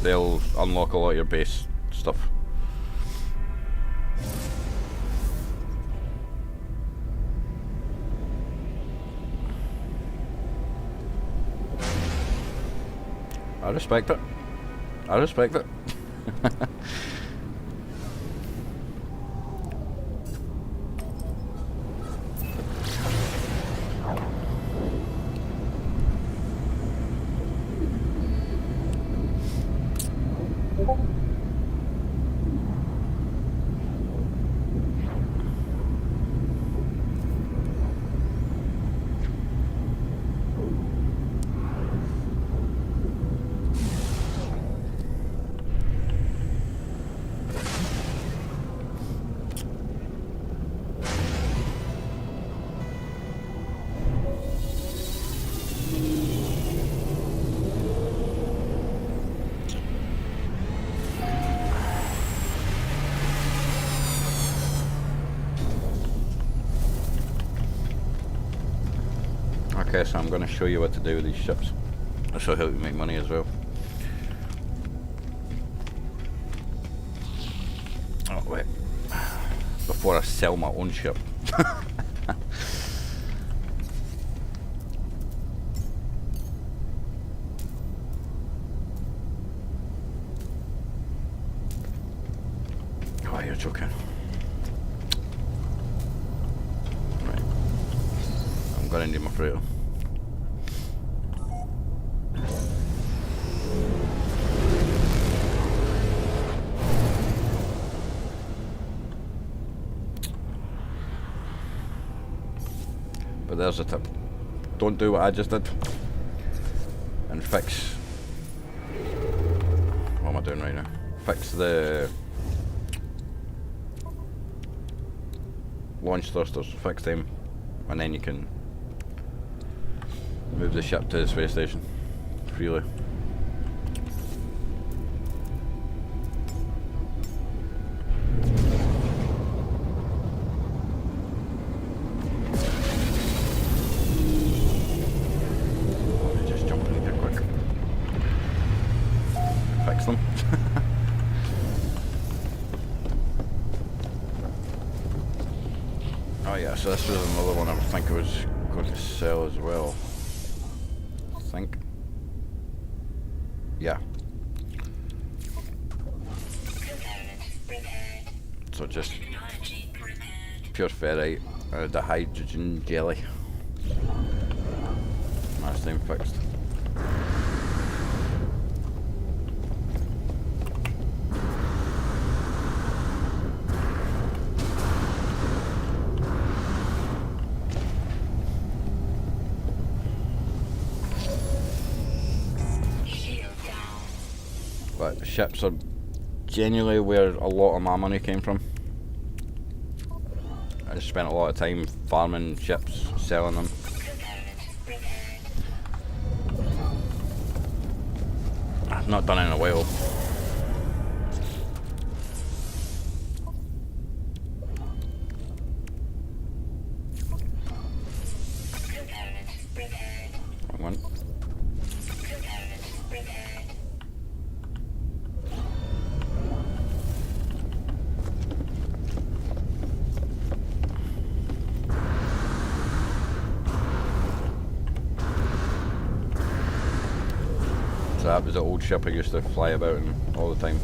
They'll unlock a lot of your base stuff. I respect it. I respect it. Okay, so I'm going to show you what to do with these ships. This will help you make money as well. Oh wait, before I sell my own ship. Oh, you're joking. Right, I'm going to need my freighter. But there's a tip. Don't do what I just did and fix. What am I doing right now? Fix the launch thrusters, fix them, and then you can move the ship to the space station freely. them. Oh yeah, so this was another one I think I was going to sell as well. I think. Yeah. So just pure ferrite and the hydrogen jelly. Last time fixed. But ships are genuinely where a lot of my money came from. I spent a lot of time farming ships, selling them. I've not done it in a while. Wrong one. So that was the old ship I used to fly about in all the time.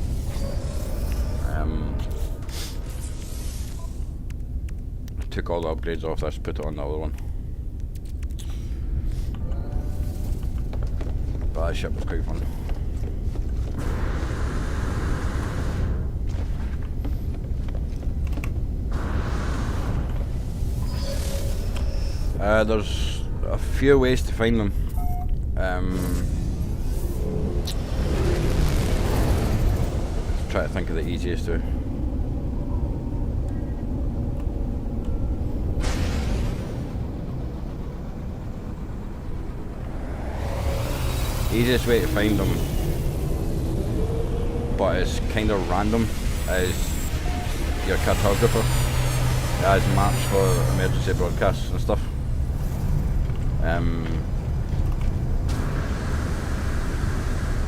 I took all the upgrades off this, put it on the other one. But that ship was quite fun. There's a few ways to find them. Try to think of the easiest way. Easiest way to find them, but it's kind of random, is your cartographer. It has maps for emergency broadcasts and stuff.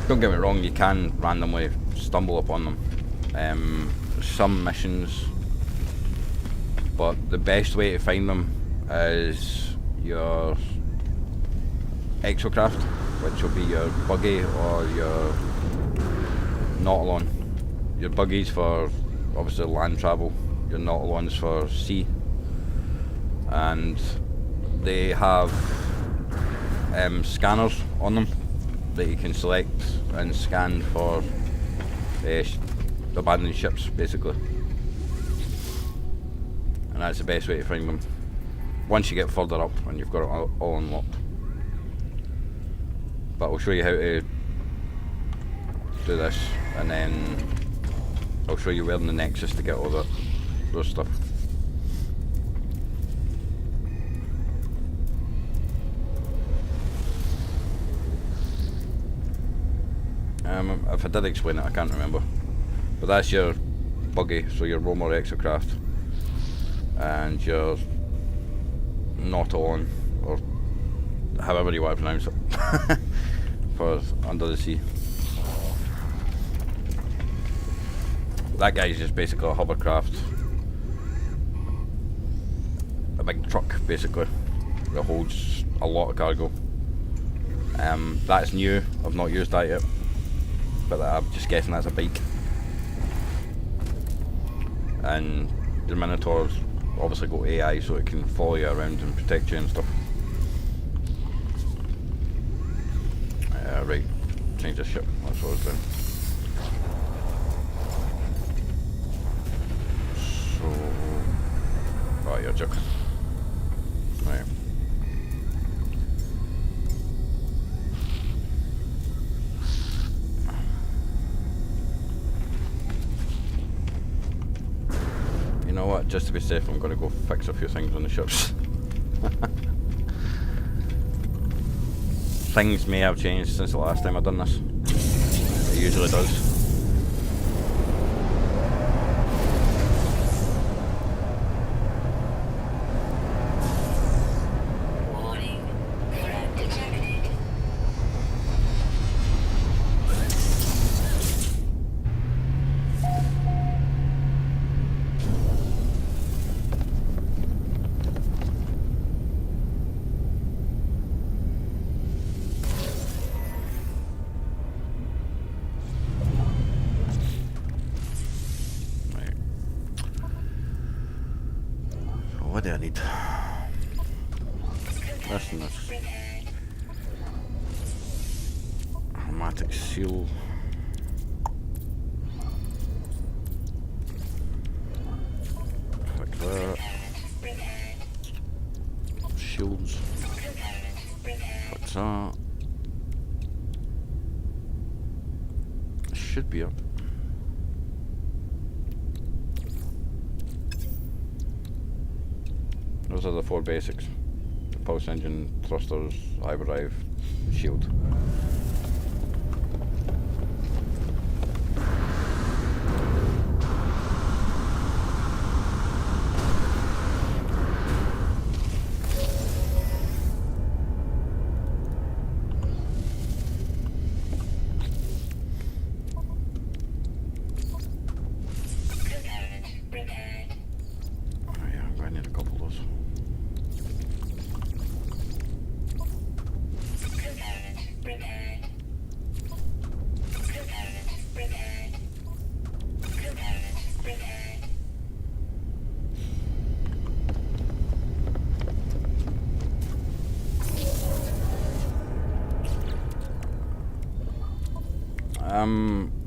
Don't get me wrong, you can randomly stumble upon them. Some missions, but the best way to find them is your exocraft, which will be your buggy or your Nautilon. Your buggies for obviously land travel, your Nautilons for sea, and they have scanners on them that you can select and scan for abandoned ships, basically. And that's the best way to find them. Once you get further up and you've got it all unlocked. But I'll show you how to do this, and then I'll show you where in the Nexus to get all those stuff. If I did explain it, I can't remember. But that's your buggy, so your roamer exocraft, and your Nautilon, or however you want to pronounce it, for under the sea. That guy is just basically a hovercraft, a big truck basically that holds a lot of cargo. That's new, I've not used that yet, but I'm just guessing that's a bike. And the Minotaurs obviously got AI, so it can follow you around and protect you and stuff. Right, change the ship, that's what I was doing. So, oh, you're joking. Right. You know what, just to be safe, I'm going to go fix a few things on the ships. Things may have changed since the last time I've done this. It usually does. do I need? This and this. Automatic seal. Like that. Shields. What's that? Should be up. Those are the 4 basics. The pulse engine, thrusters, hyperdrive, shield.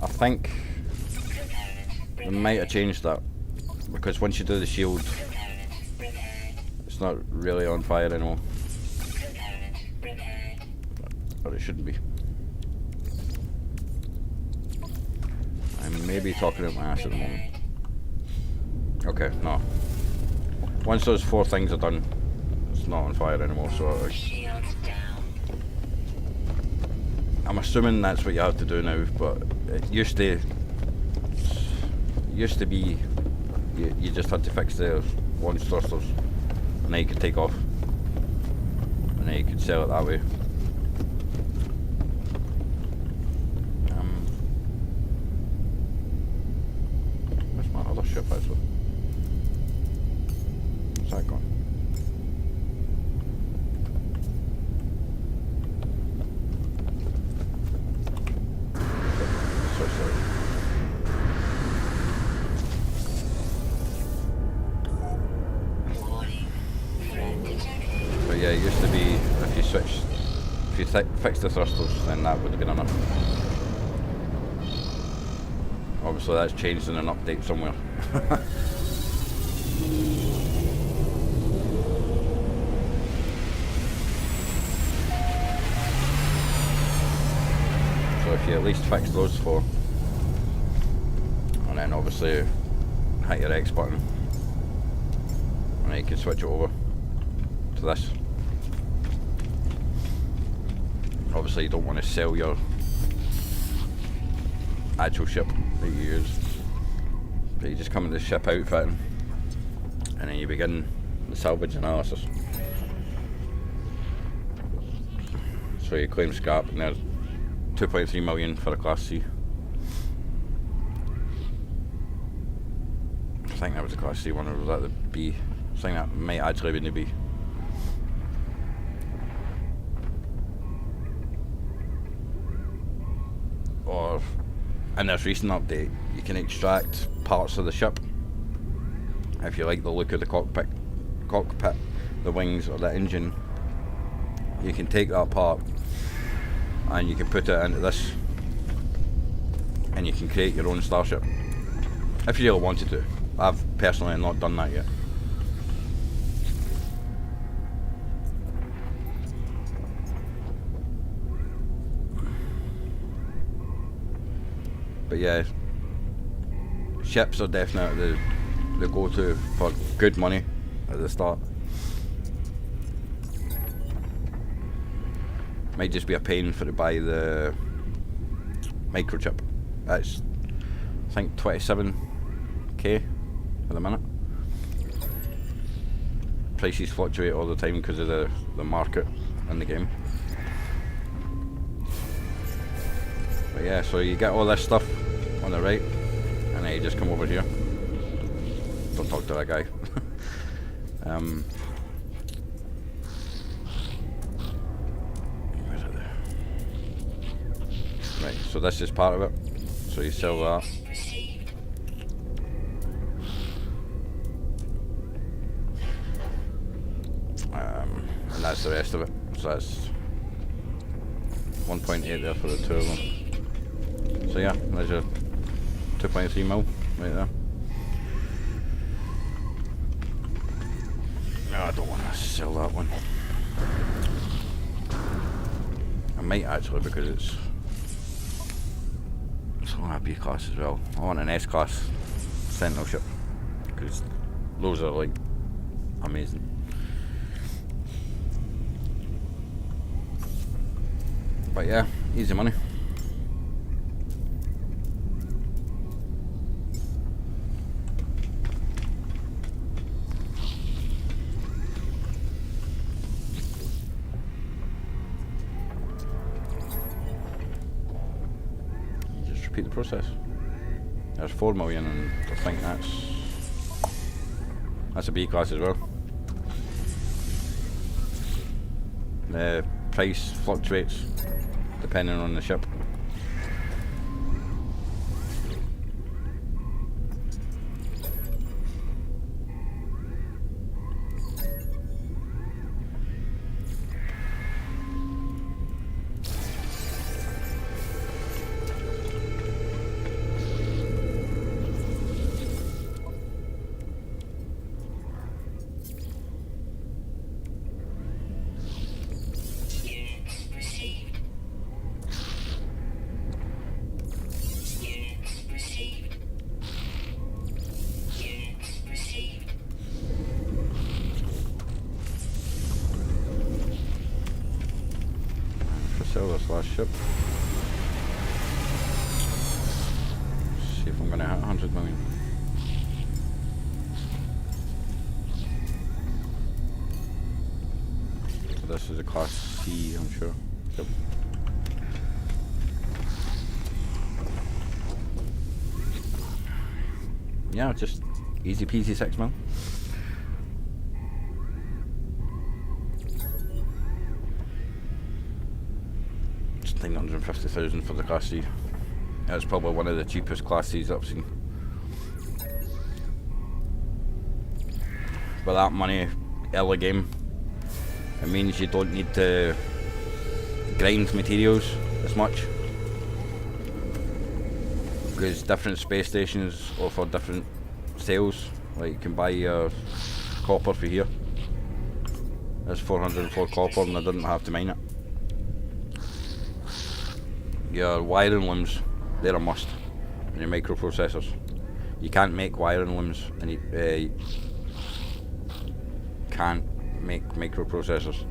I think they might have changed that, because once you do the shield, it's not really on fire anymore. Or it shouldn't be. I may be talking out my ass at the moment. Okay, no. Once those 4 things are done, it's not on fire anymore, so I'm assuming that's what you have to do now, but it used to be you just had to fix the launch thrusters and then you could take off and then you could sell it that way. Where's my other ship actually? Where's that gone? Yeah, it used to be if you fixed the thrusters, then that would have been enough. Obviously that's changed in an update somewhere. So if you at least fix those 4, and then obviously hit your X button, and then you can switch it over to this. Obviously you don't want to sell your actual ship that you use, but you just come into the ship outfitting and then you begin the salvage analysis. So you claim scrap, and there's 2.3 million for a Class C. I think that was a Class C one, or was that the B? I think that might actually be the B. Or in this recent update, you can extract parts of the ship. If you like the look of the cockpit, the wings or the engine, you can take that part and you can put it into this and you can create your own starship. If you really wanted to. I've personally not done that yet. But yeah, ships are definitely the go-to for good money at the start. Might just be a pain for to buy the microchip. That's, I think, 27k at the minute. Prices fluctuate all the time because of the market in the game. But yeah, so you get all this stuff on the right, and then you just come over here. Don't talk to that guy. Where is it there? Right, so this is part of it. So you sell that. the rest of it. So that's 1.8 there for the two of them. So yeah, there's your 2.3 mil right there. No, I don't want to sell that one. I might actually, because it's on a B class as well. I want an S class Sentinel ship because those are like amazing. But yeah, easy money. Repeat the process. There's 4 million, and I think that's a B class as well. The price fluctuates depending on the ship. Sell this last ship. See if I'm going to hit 100 million. So this is a class C, I'm sure. Yep. Yeah, just easy peasy 6 mil. Just 950,000 for the class C. That's probably one of the cheapest class C's I've seen. For that money, early game, it means you don't need to grind materials as much, because different space stations offer different sales. Like you can buy your copper for here. There's 404 copper and I didn't have to mine it. Your wiring looms, they're a must. And your microprocessors. You can't make wiring looms and you can't make microprocessors.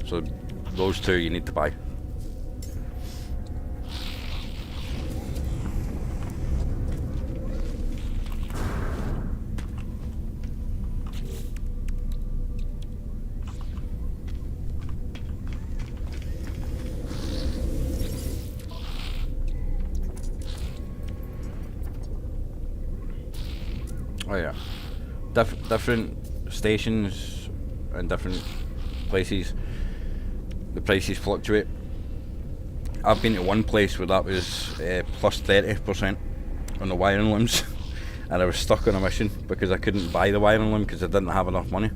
So those two you need to buy. Oh yeah, different stations and different places, the prices fluctuate. I've been to one place where that was plus 30% on the wiring looms and I was stuck on a mission because I couldn't buy the wiring loom because I didn't have enough money.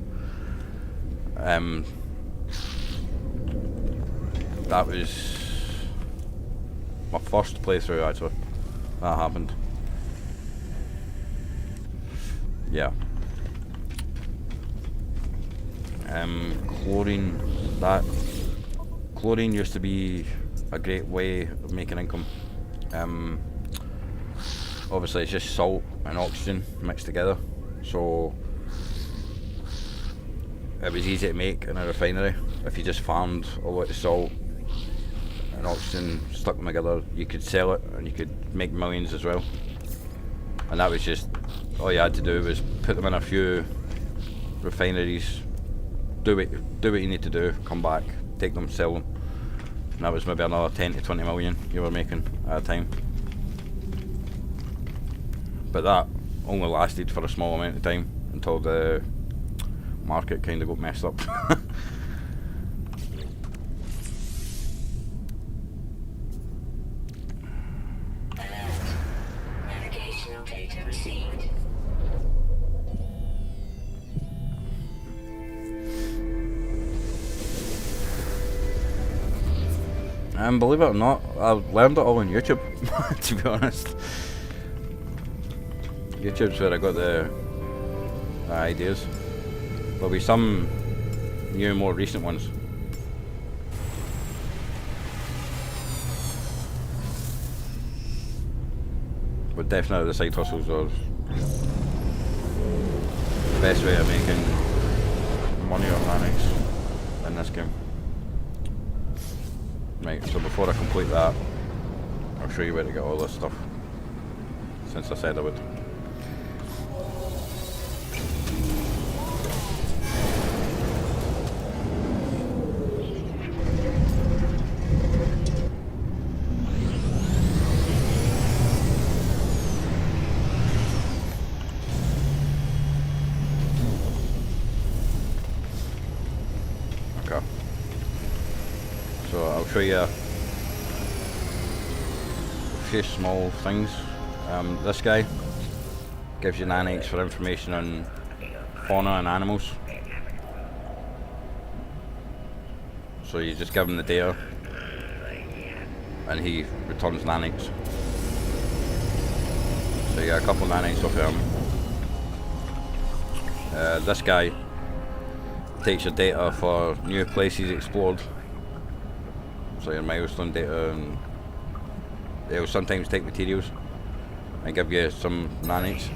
That was my first playthrough actually, that happened. Yeah. Chlorine used to be a great way of making income. Obviously it's just salt and oxygen mixed together, so it was easy to make in a refinery. If you just farmed a lot of salt and oxygen, stuck them together, you could sell it and you could make millions as well. And that was just, all you had to do was put them in a few refineries, do what you need to do, come back, take them, sell them. And that was maybe another 10 to 20 million you were making at a time. But that only lasted for a small amount of time until the market kind of got messed up. Navigational data received. Believe it or not, I learned it all on YouTube, to be honest. YouTube's where I got the ideas. There'll be some new, more recent ones. But definitely the side hustles are the best way of making money on Linux in this game. Right, so before I complete that, I'll show you where to get all this stuff, since I said I would. Okay. So I'll show you a few small things. This guy gives you nanites for information on fauna and animals. So you just give him the data and he returns nanites. So you get a couple of nanites off him. This guy takes your data for new places explored. So your milestone data, and they'll sometimes take materials and give you some nanites.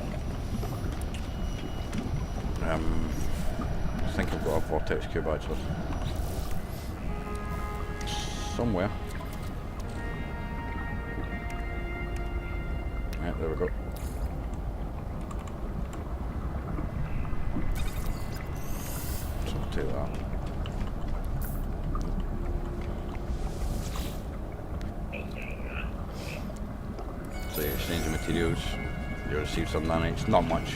I think I've got a vortex cube actually somewhere. Yeah, there we go. So I'll take that. So you exchange the materials, you receive some nanites, not much.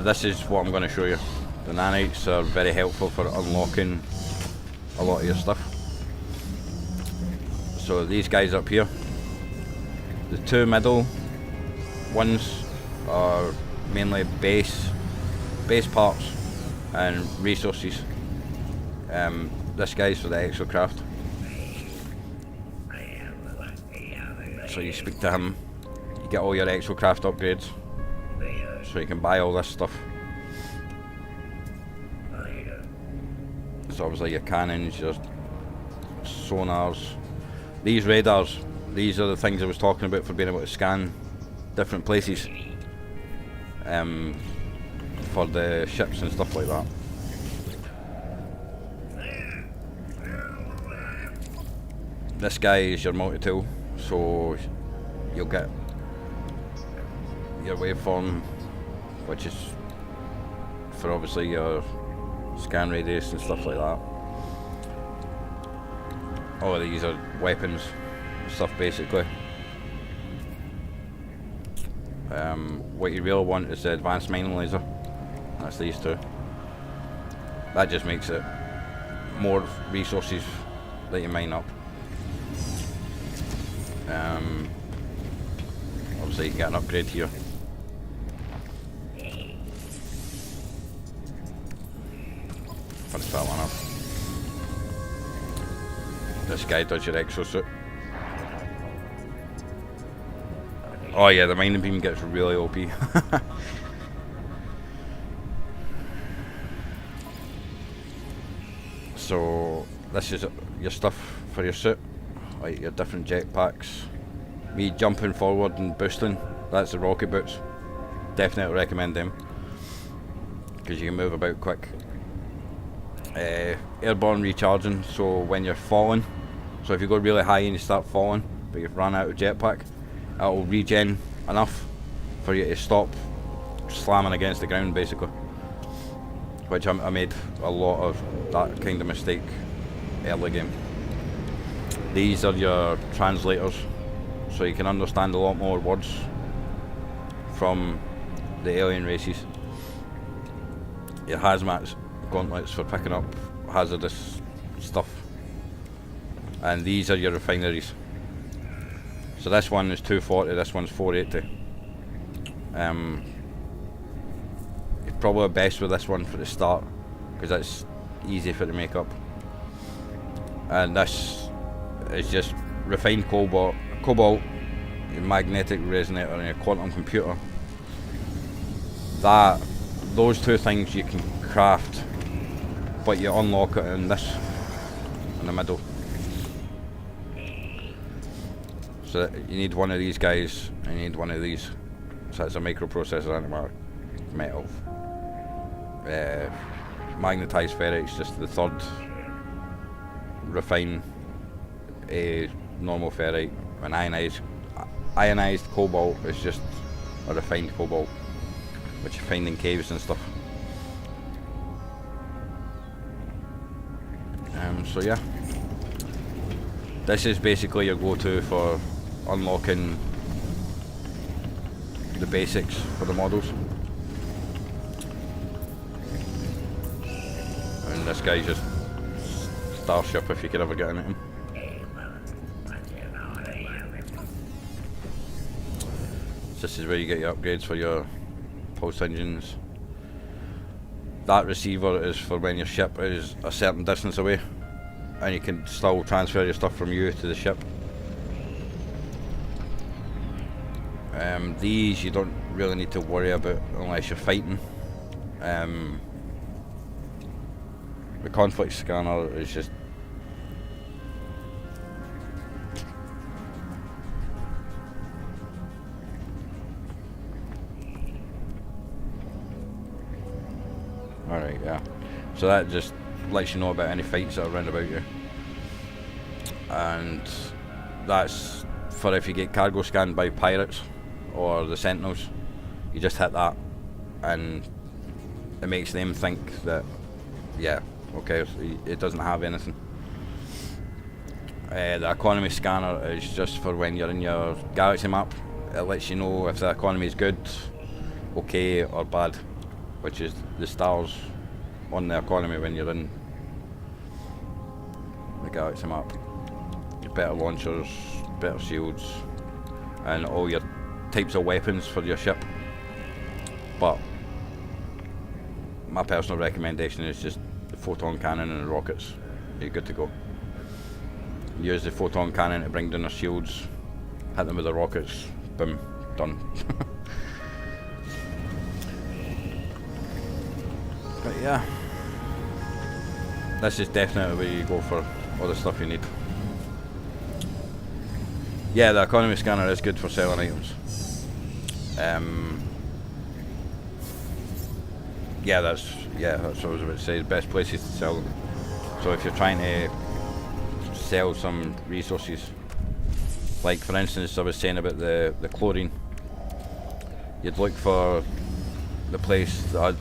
This is what I'm going to show you. The nanites are very helpful for unlocking a lot of your stuff. So these guys up here, the two middle ones are mainly base parts and resources. This guy's for the exocraft. So you speak to him, you get all your exocraft upgrades, so you can buy all this stuff. So obviously your cannons, your sonars, these radars, these are the things I was talking about for being able to scan different places for the ships and stuff like that. This guy is your multi-tool, so you'll get your waveform, which is for obviously your scan radius and stuff like that. All of these are weapons stuff basically. What you really want is the advanced mining laser. That's these two. That just makes it more resources that you mine up. Obviously you can get an upgrade here. Finish that one up. This guy does your exosuit. Oh yeah, the mining beam gets really OP. So this is your stuff for your suit, like your different jetpacks. Me jumping forward and boosting, that's the rocket boots. Definitely recommend them, because you can move about quick. Airborne recharging, so when you're falling, so if you go really high and you start falling but you've run out of jetpack, it'll regen enough for you to stop slamming against the ground basically, which I made a lot of that kind of mistake early game. These are your translators, so you can understand a lot more words from the alien races. Your hazmat gauntlets for picking up hazardous stuff, and these are your refineries. So this one is 240, this one's 480. You're probably best with this one for the start, because that's easy for the make up. and this is just refined cobalt, your magnetic resonator, and your quantum computer. Those two things you can craft, but you unlock it in this, in the middle. So you need one of these guys, and you need one of these. So it's a microprocessor antimatter metal. Magnetized ferrite's just the third. Refined normal ferrite, and ionized cobalt is just a refined cobalt, which you find in caves and stuff. So yeah, this is basically your go-to for unlocking the basics for the models. And this guy's just starship if you could ever get into him. This is where you get your upgrades for your pulse engines. That receiver is for when your ship is a certain distance away, and you can still transfer your stuff from you to the ship. These you don't really need to worry about unless you're fighting. The conflict scanner is just alright, yeah. So that just lets you know about any fights that are around about you. And that's for if you get cargo scanned by pirates or the sentinels. You just hit that and it makes them think that, yeah, okay, it doesn't have anything. The economy scanner is just for when you're in your galaxy map. It lets you know if the economy is good, okay, or bad, which is the stars on the economy when you're in the galaxy map. Better launchers, better shields, and all your types of weapons for your ship. But my personal recommendation is just the photon cannon and the rockets. You're good to go. Use the photon cannon to bring down their shields, hit them with the rockets, boom, done. But yeah, this is definitely where you go for all the stuff you need. Yeah, the economy scanner is good for selling items. Yeah, that's what I was about to say. The best places to sell them. So if you're trying to sell some resources, like for instance, I was saying about the chlorine, you'd look for the place that had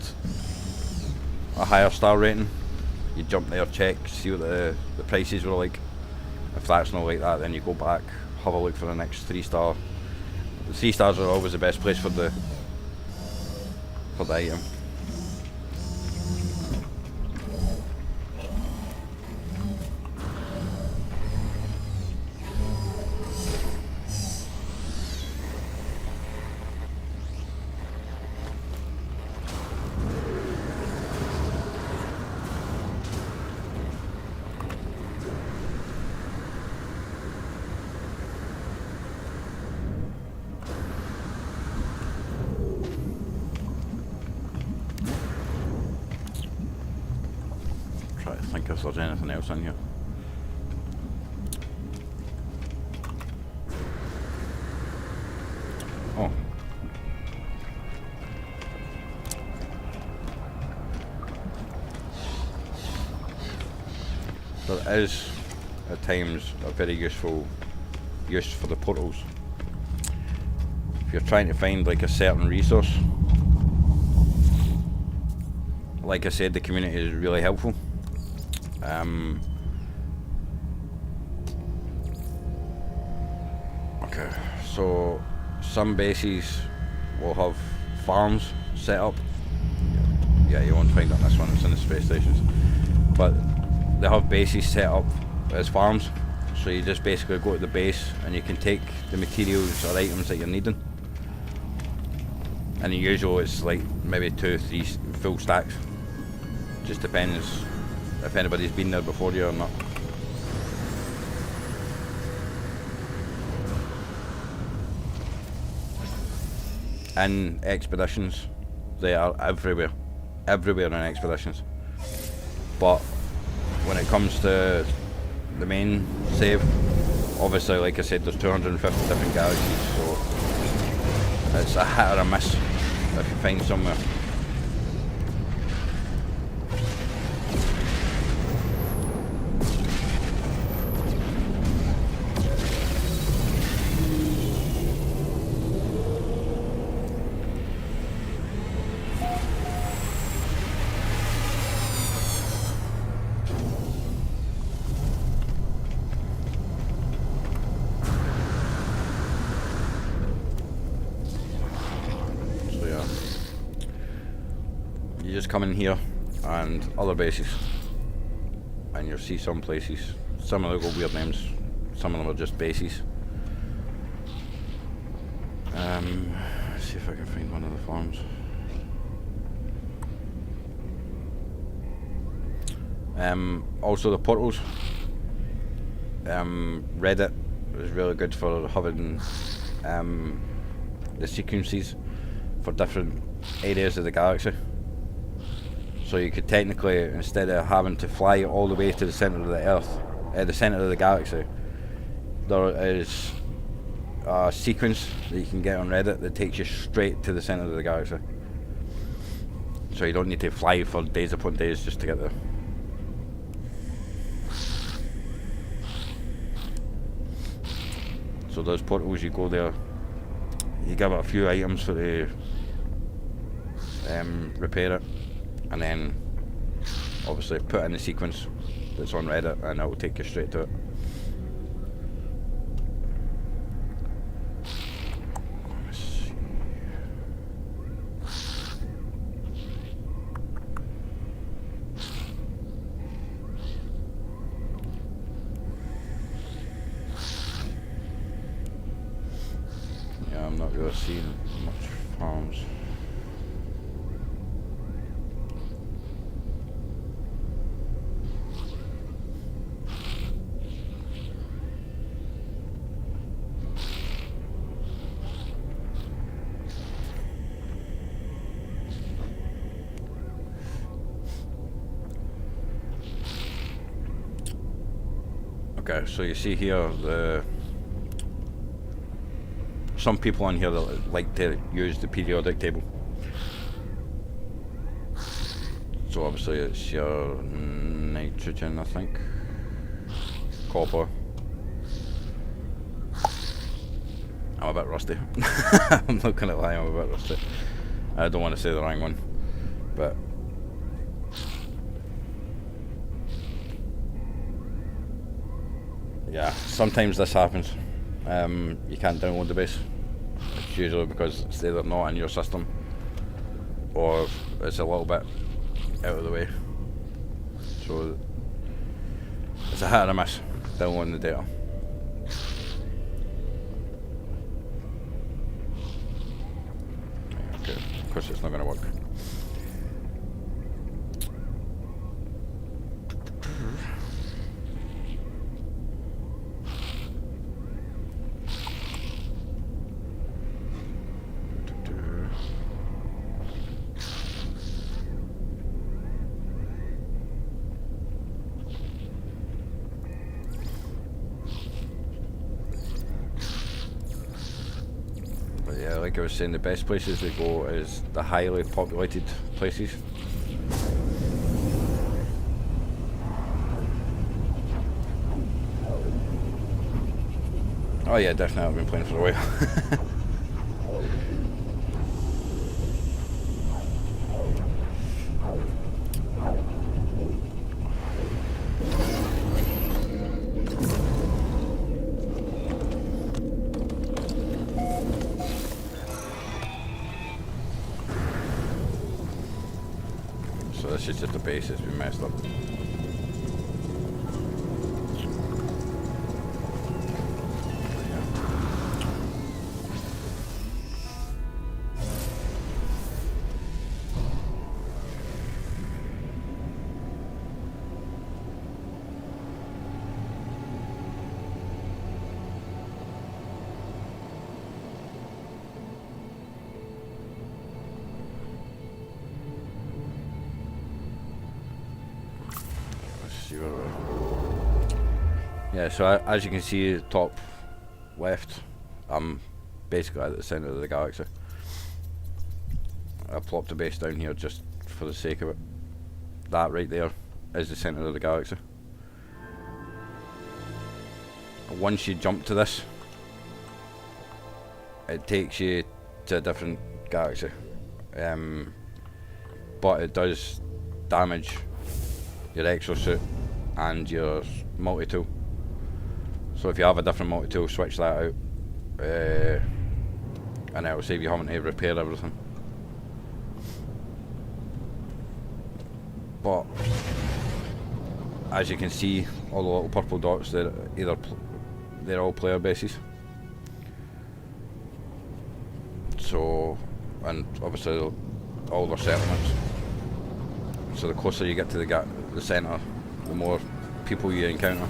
a higher star rating. You jump there, check, see what the prices were like. If that's not like that, then you go back, have a look for the next 3-star. The 3 stars are always the best place for the item. Try to think if there's anything else in here. Oh. There is at times a very useful use for the portals. If you're trying to find like a certain resource, like I said, the community is really helpful. Okay, so some bases will have farms set up. Yeah, you won't find it on this one, it's in the space stations. But they have bases set up as farms, so you just basically go to the base and you can take the materials or items that you're needing. And the usual it's like maybe 2-3 full stacks. Just depends if anybody's been there before you or not. in expeditions. They are everywhere in expeditions. But when it comes to the main save, obviously, like I said, there's 250 different galaxies, so it's a hit or a miss if you find somewhere. You just come in here and other bases, and you'll see some places. Some of them got weird names, some of them are just bases. Let's see if I can find one of the farms. Also the portals. Reddit is really good for having the sequences for different areas of the galaxy. So you could technically, instead of having to fly all the way to the centre of the Earth, the centre of the galaxy, there is a sequence that you can get on Reddit that takes you straight to the centre of the galaxy. So you don't need to fly for days upon days just to get there. So those portals, you go there, you give it a few items for the repair it, and then obviously put in the sequence that's on Reddit and it will take you straight to it. Let's see. Yeah, I'm not really seeing much farms. Okay, so you see here some people on here that like to use the periodic table. So obviously it's your nitrogen, I think, copper. I'm a bit rusty. I'm not gonna lie, I'm a bit rusty. I don't want to say the wrong one, but yeah, sometimes this happens. You can't download the base. It's usually because it's either not in your system or it's a little bit out of the way. So it's a hit or a miss downloading the data. Okay, of course it's not going to work. Yeah, like I was saying, the best places to go is the highly populated places. Oh yeah, definitely, I've been playing for a while. So this is just the base that's been messed up. see where we're. Yeah, so as you can see, top left, I'm basically at the centre of the galaxy. I plopped the base down here just for the sake of it. That right there is the centre of the galaxy. Once you jump to this, it takes you to a different galaxy, but it does damage your exosuit and your multi-tool. So if you have a different multi-tool, switch that out, and it will save you having to repair everything. But as you can see, all the little purple dots, they're all player bases. So, and obviously all their settlements. So the closer you get to the centre, the more people you encounter.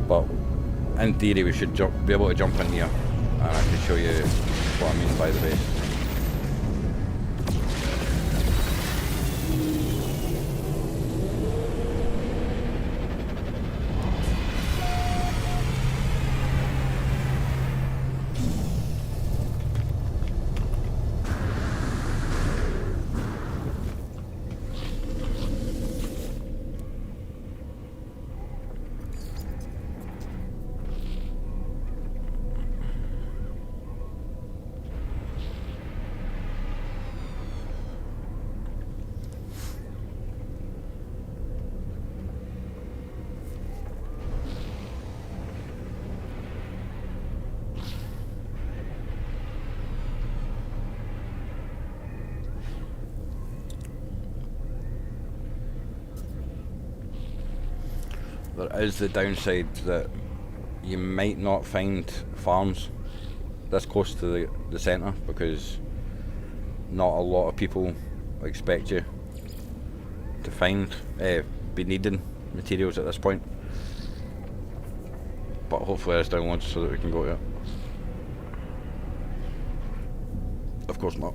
But in theory we should be able to jump in here, and I can show you what I mean by the base. There is the downside that you might not find farms this close to the centre, because not a lot of people expect you to be needing materials at this point. But hopefully there's downloads so that we can go to it. Of course not.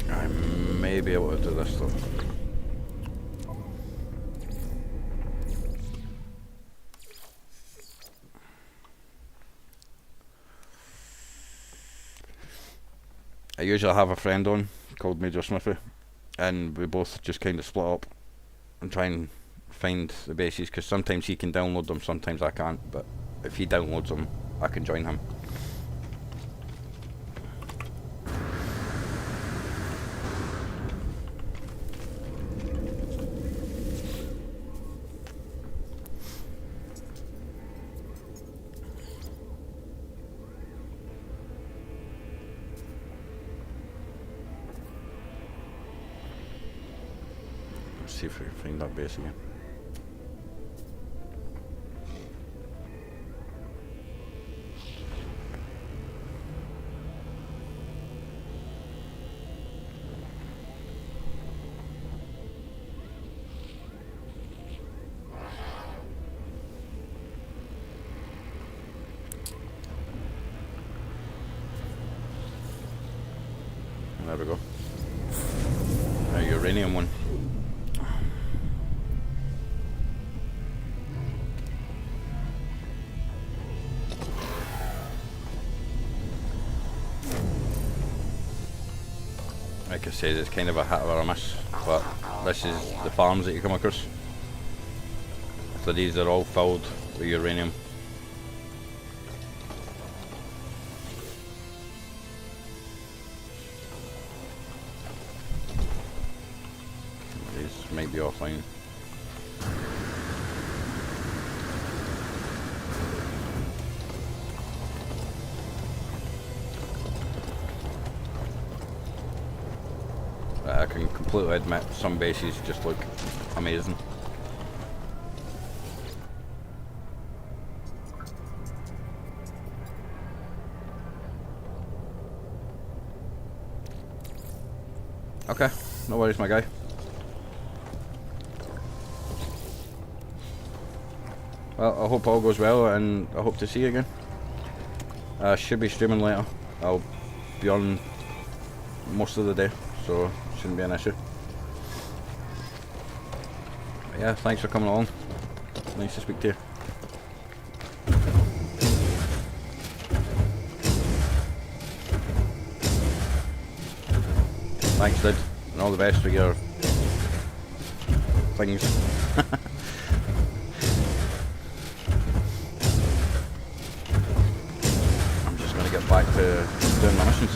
I may be able to do this though. I usually have a friend on called Major Smithy, and we both just kind of split up and try and find the bases, because sometimes he can download them, sometimes I can't, but if he downloads them I can join him. See if we can find that base again. There we go. A uranium one. Like I said, it's kind of a hit or a miss, but this is the farms that you come across. So these are all filled with uranium. These might be offline. I can completely admit some bases just look amazing. Okay, no worries my guy. Well, I hope all goes well and I hope to see you again. I should be streaming later. I'll be on most of the day, so shouldn't be an issue. But yeah, thanks for coming along. Nice to speak to you. Thanks, dude, and all the best for your things. I'm just gonna get back to doing my missions.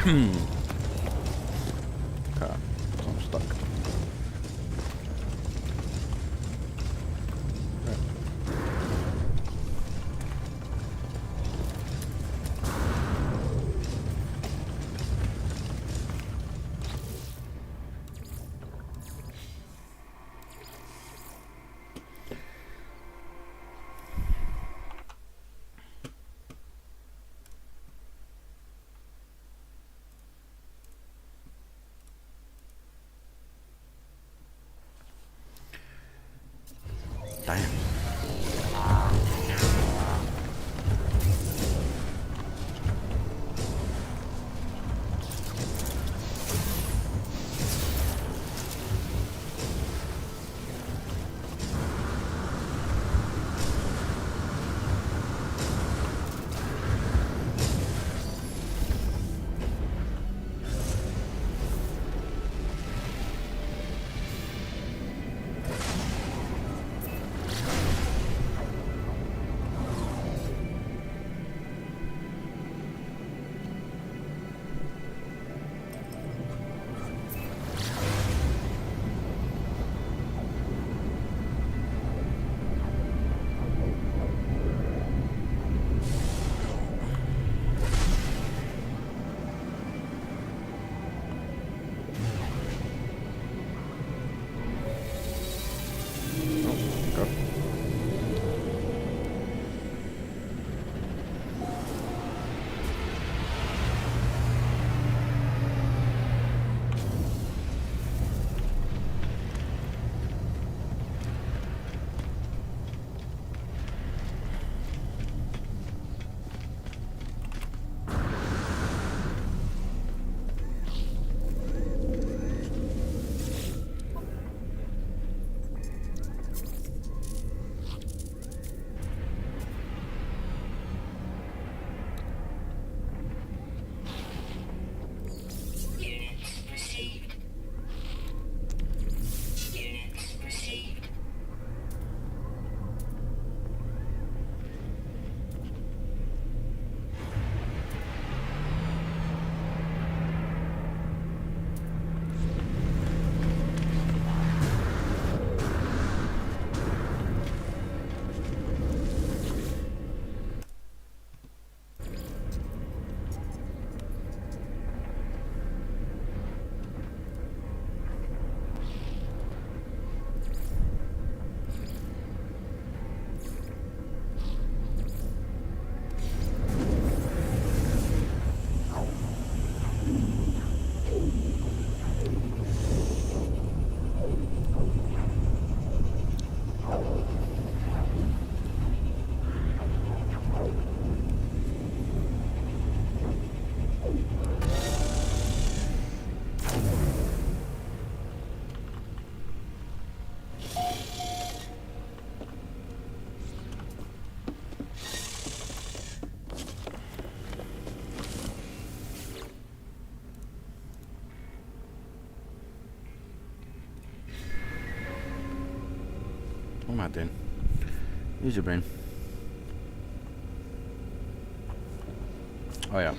Okay, so I'm stuck. Damn. am I doing? Use your brain. Oh yeah.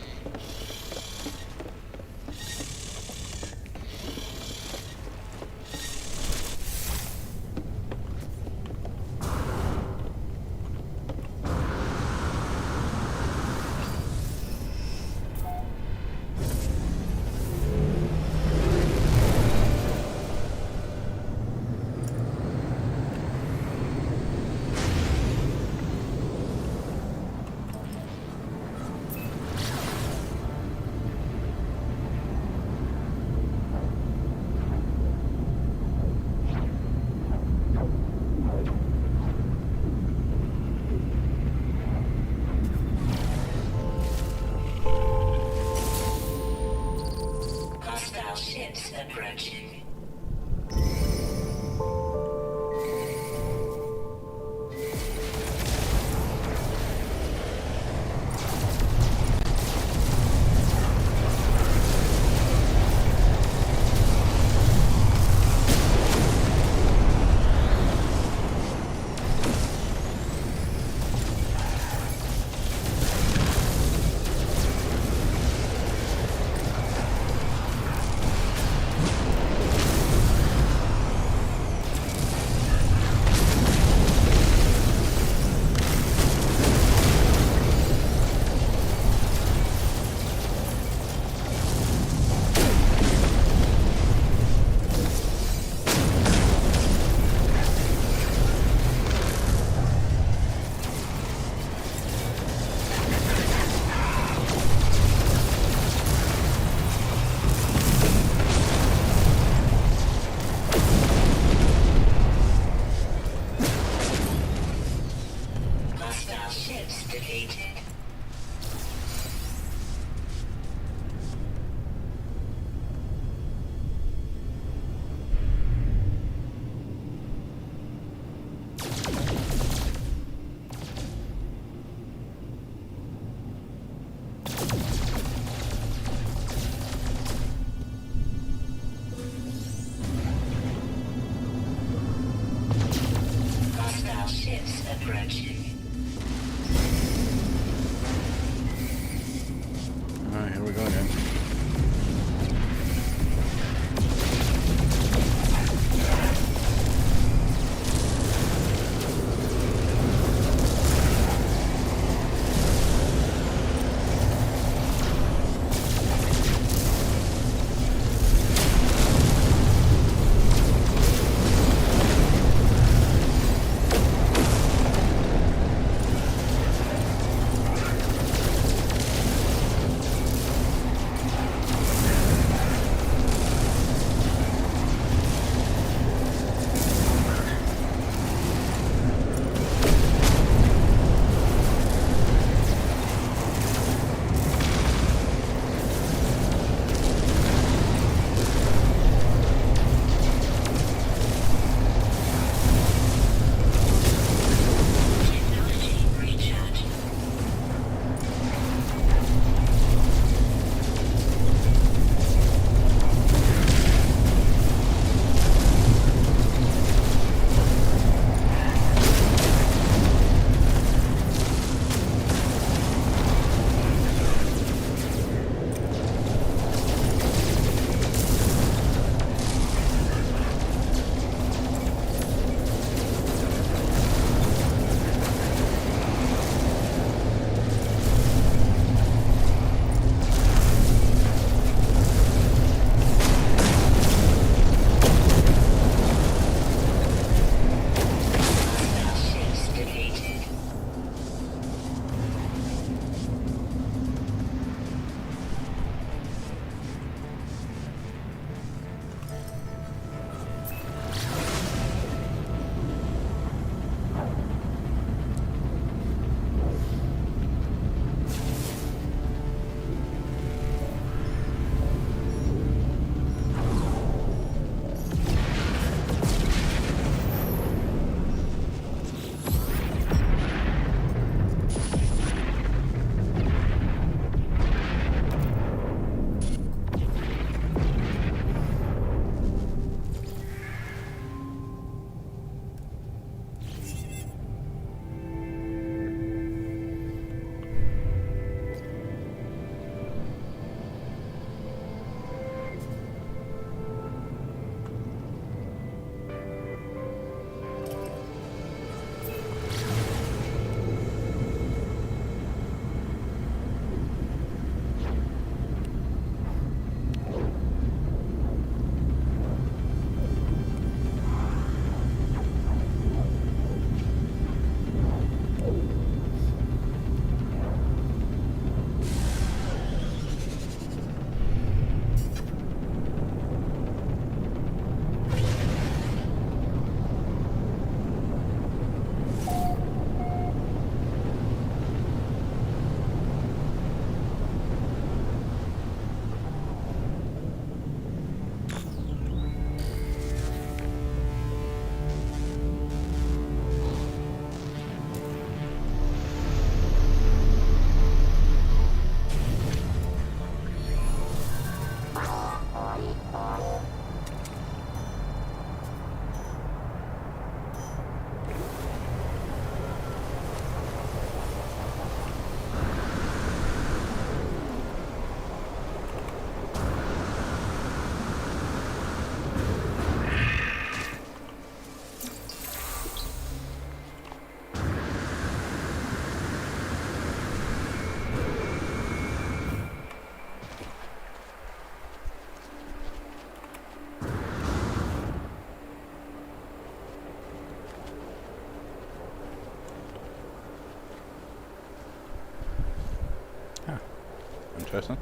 Interesting.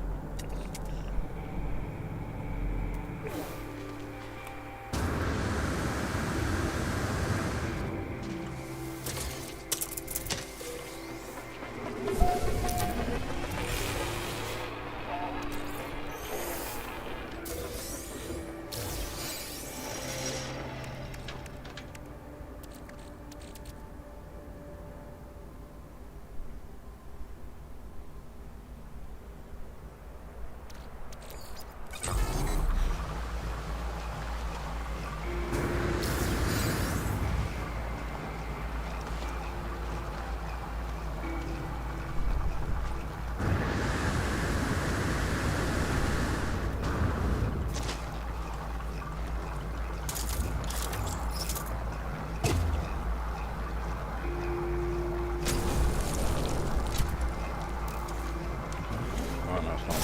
Oh, no, it's not.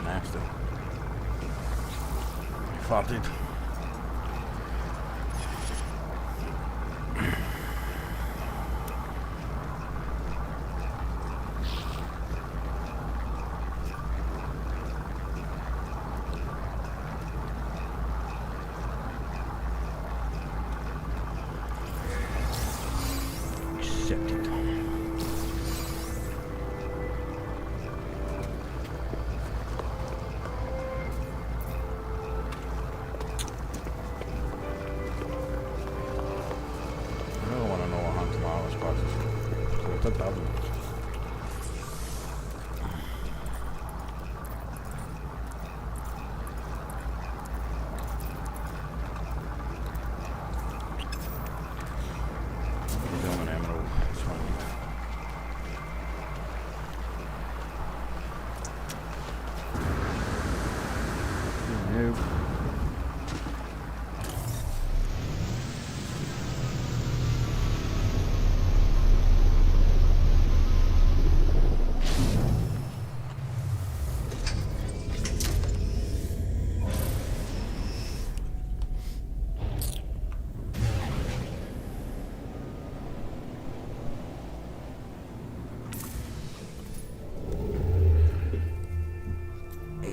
Nasty. He farted. Accepted. Did that one. Doing an emerald. It's fine. Nope.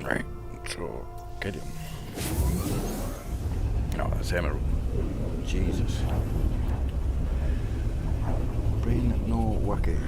Right, so get him. No, that's emerald. Jesus. Brain no working.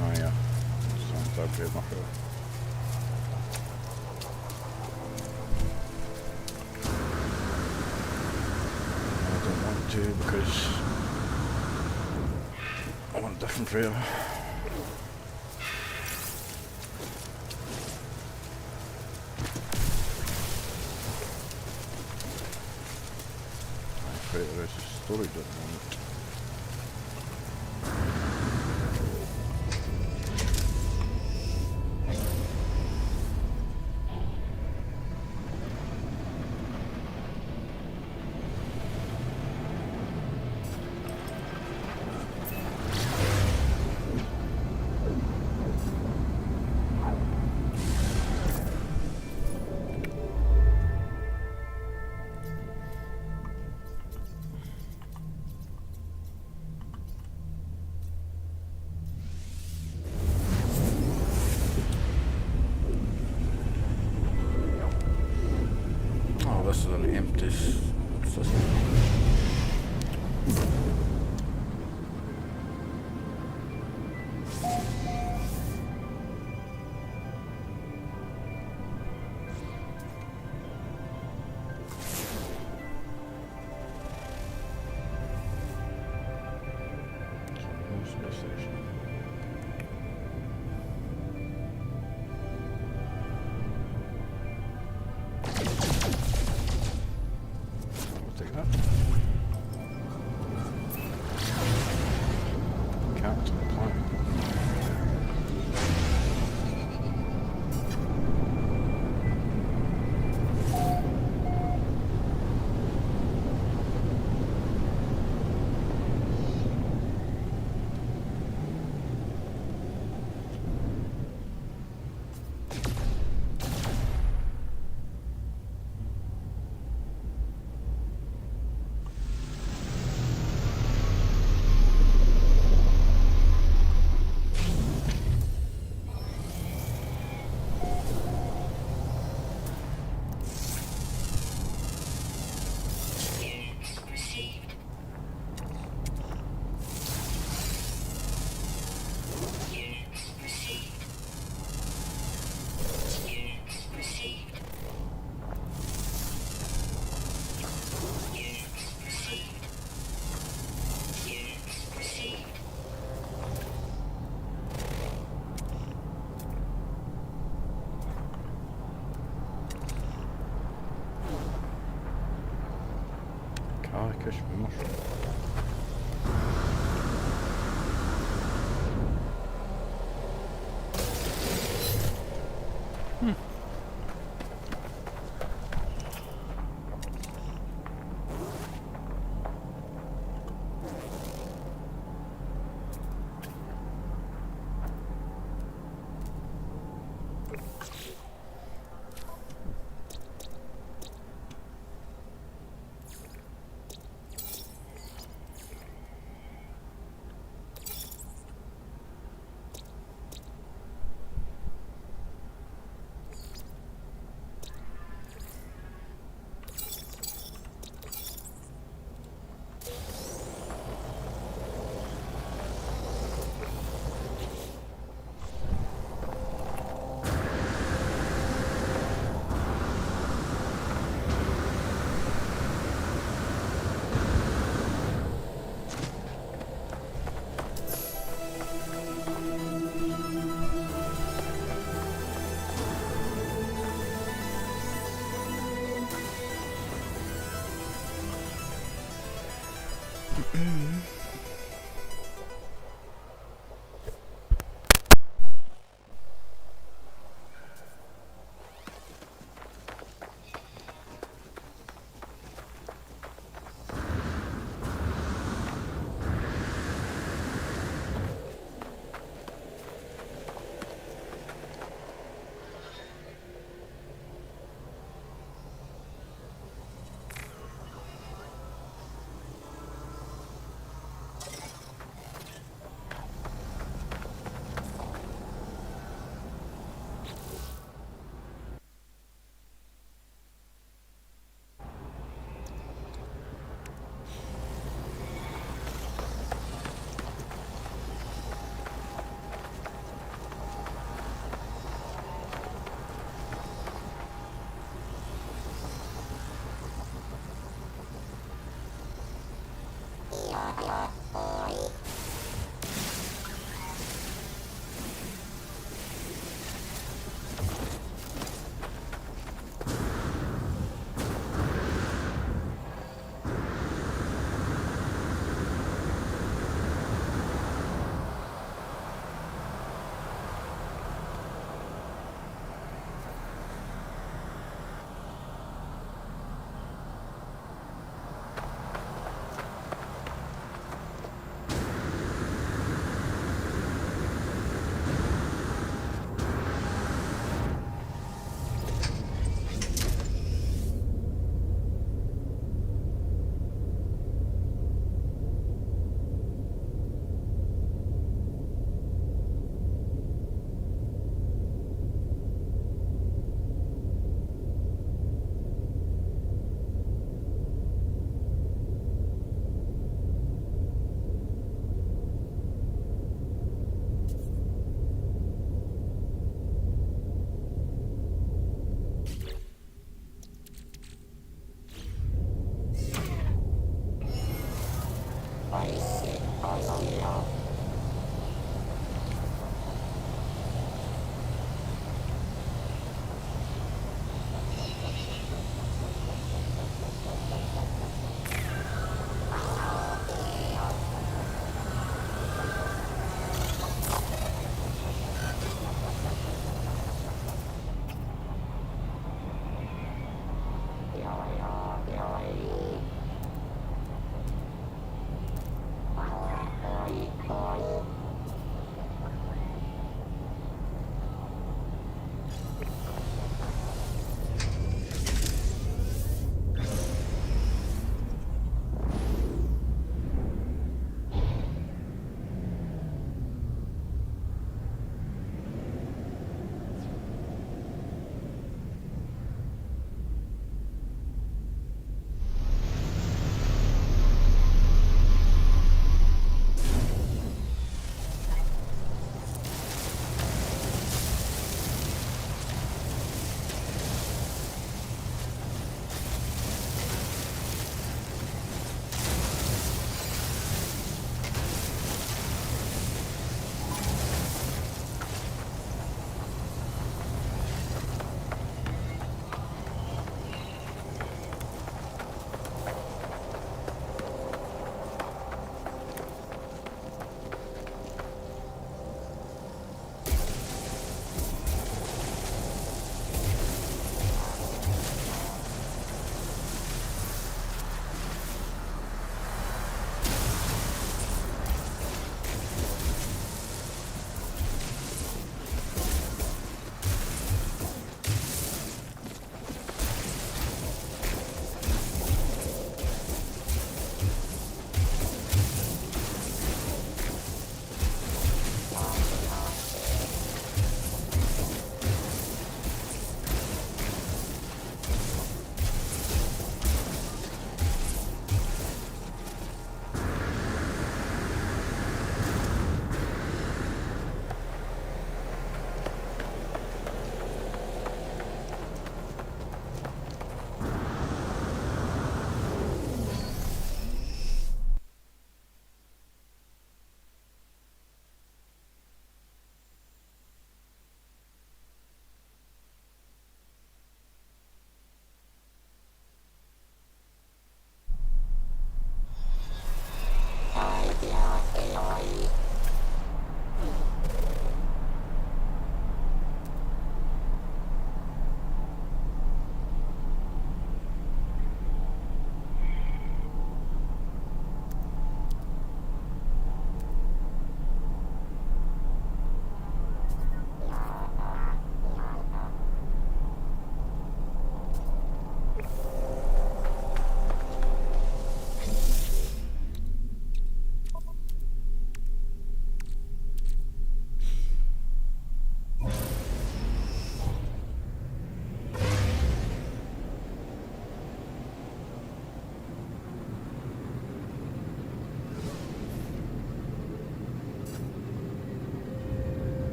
Oh yeah, it's time to upgrade my food. I don't want to because I want a different freighter. My freighter is storage at the moment. Oh, this is an empty system. Space station. I'll take that. Captain Planet. Units received. Units received. Units received. Units received. Units received. Caracash mushroom.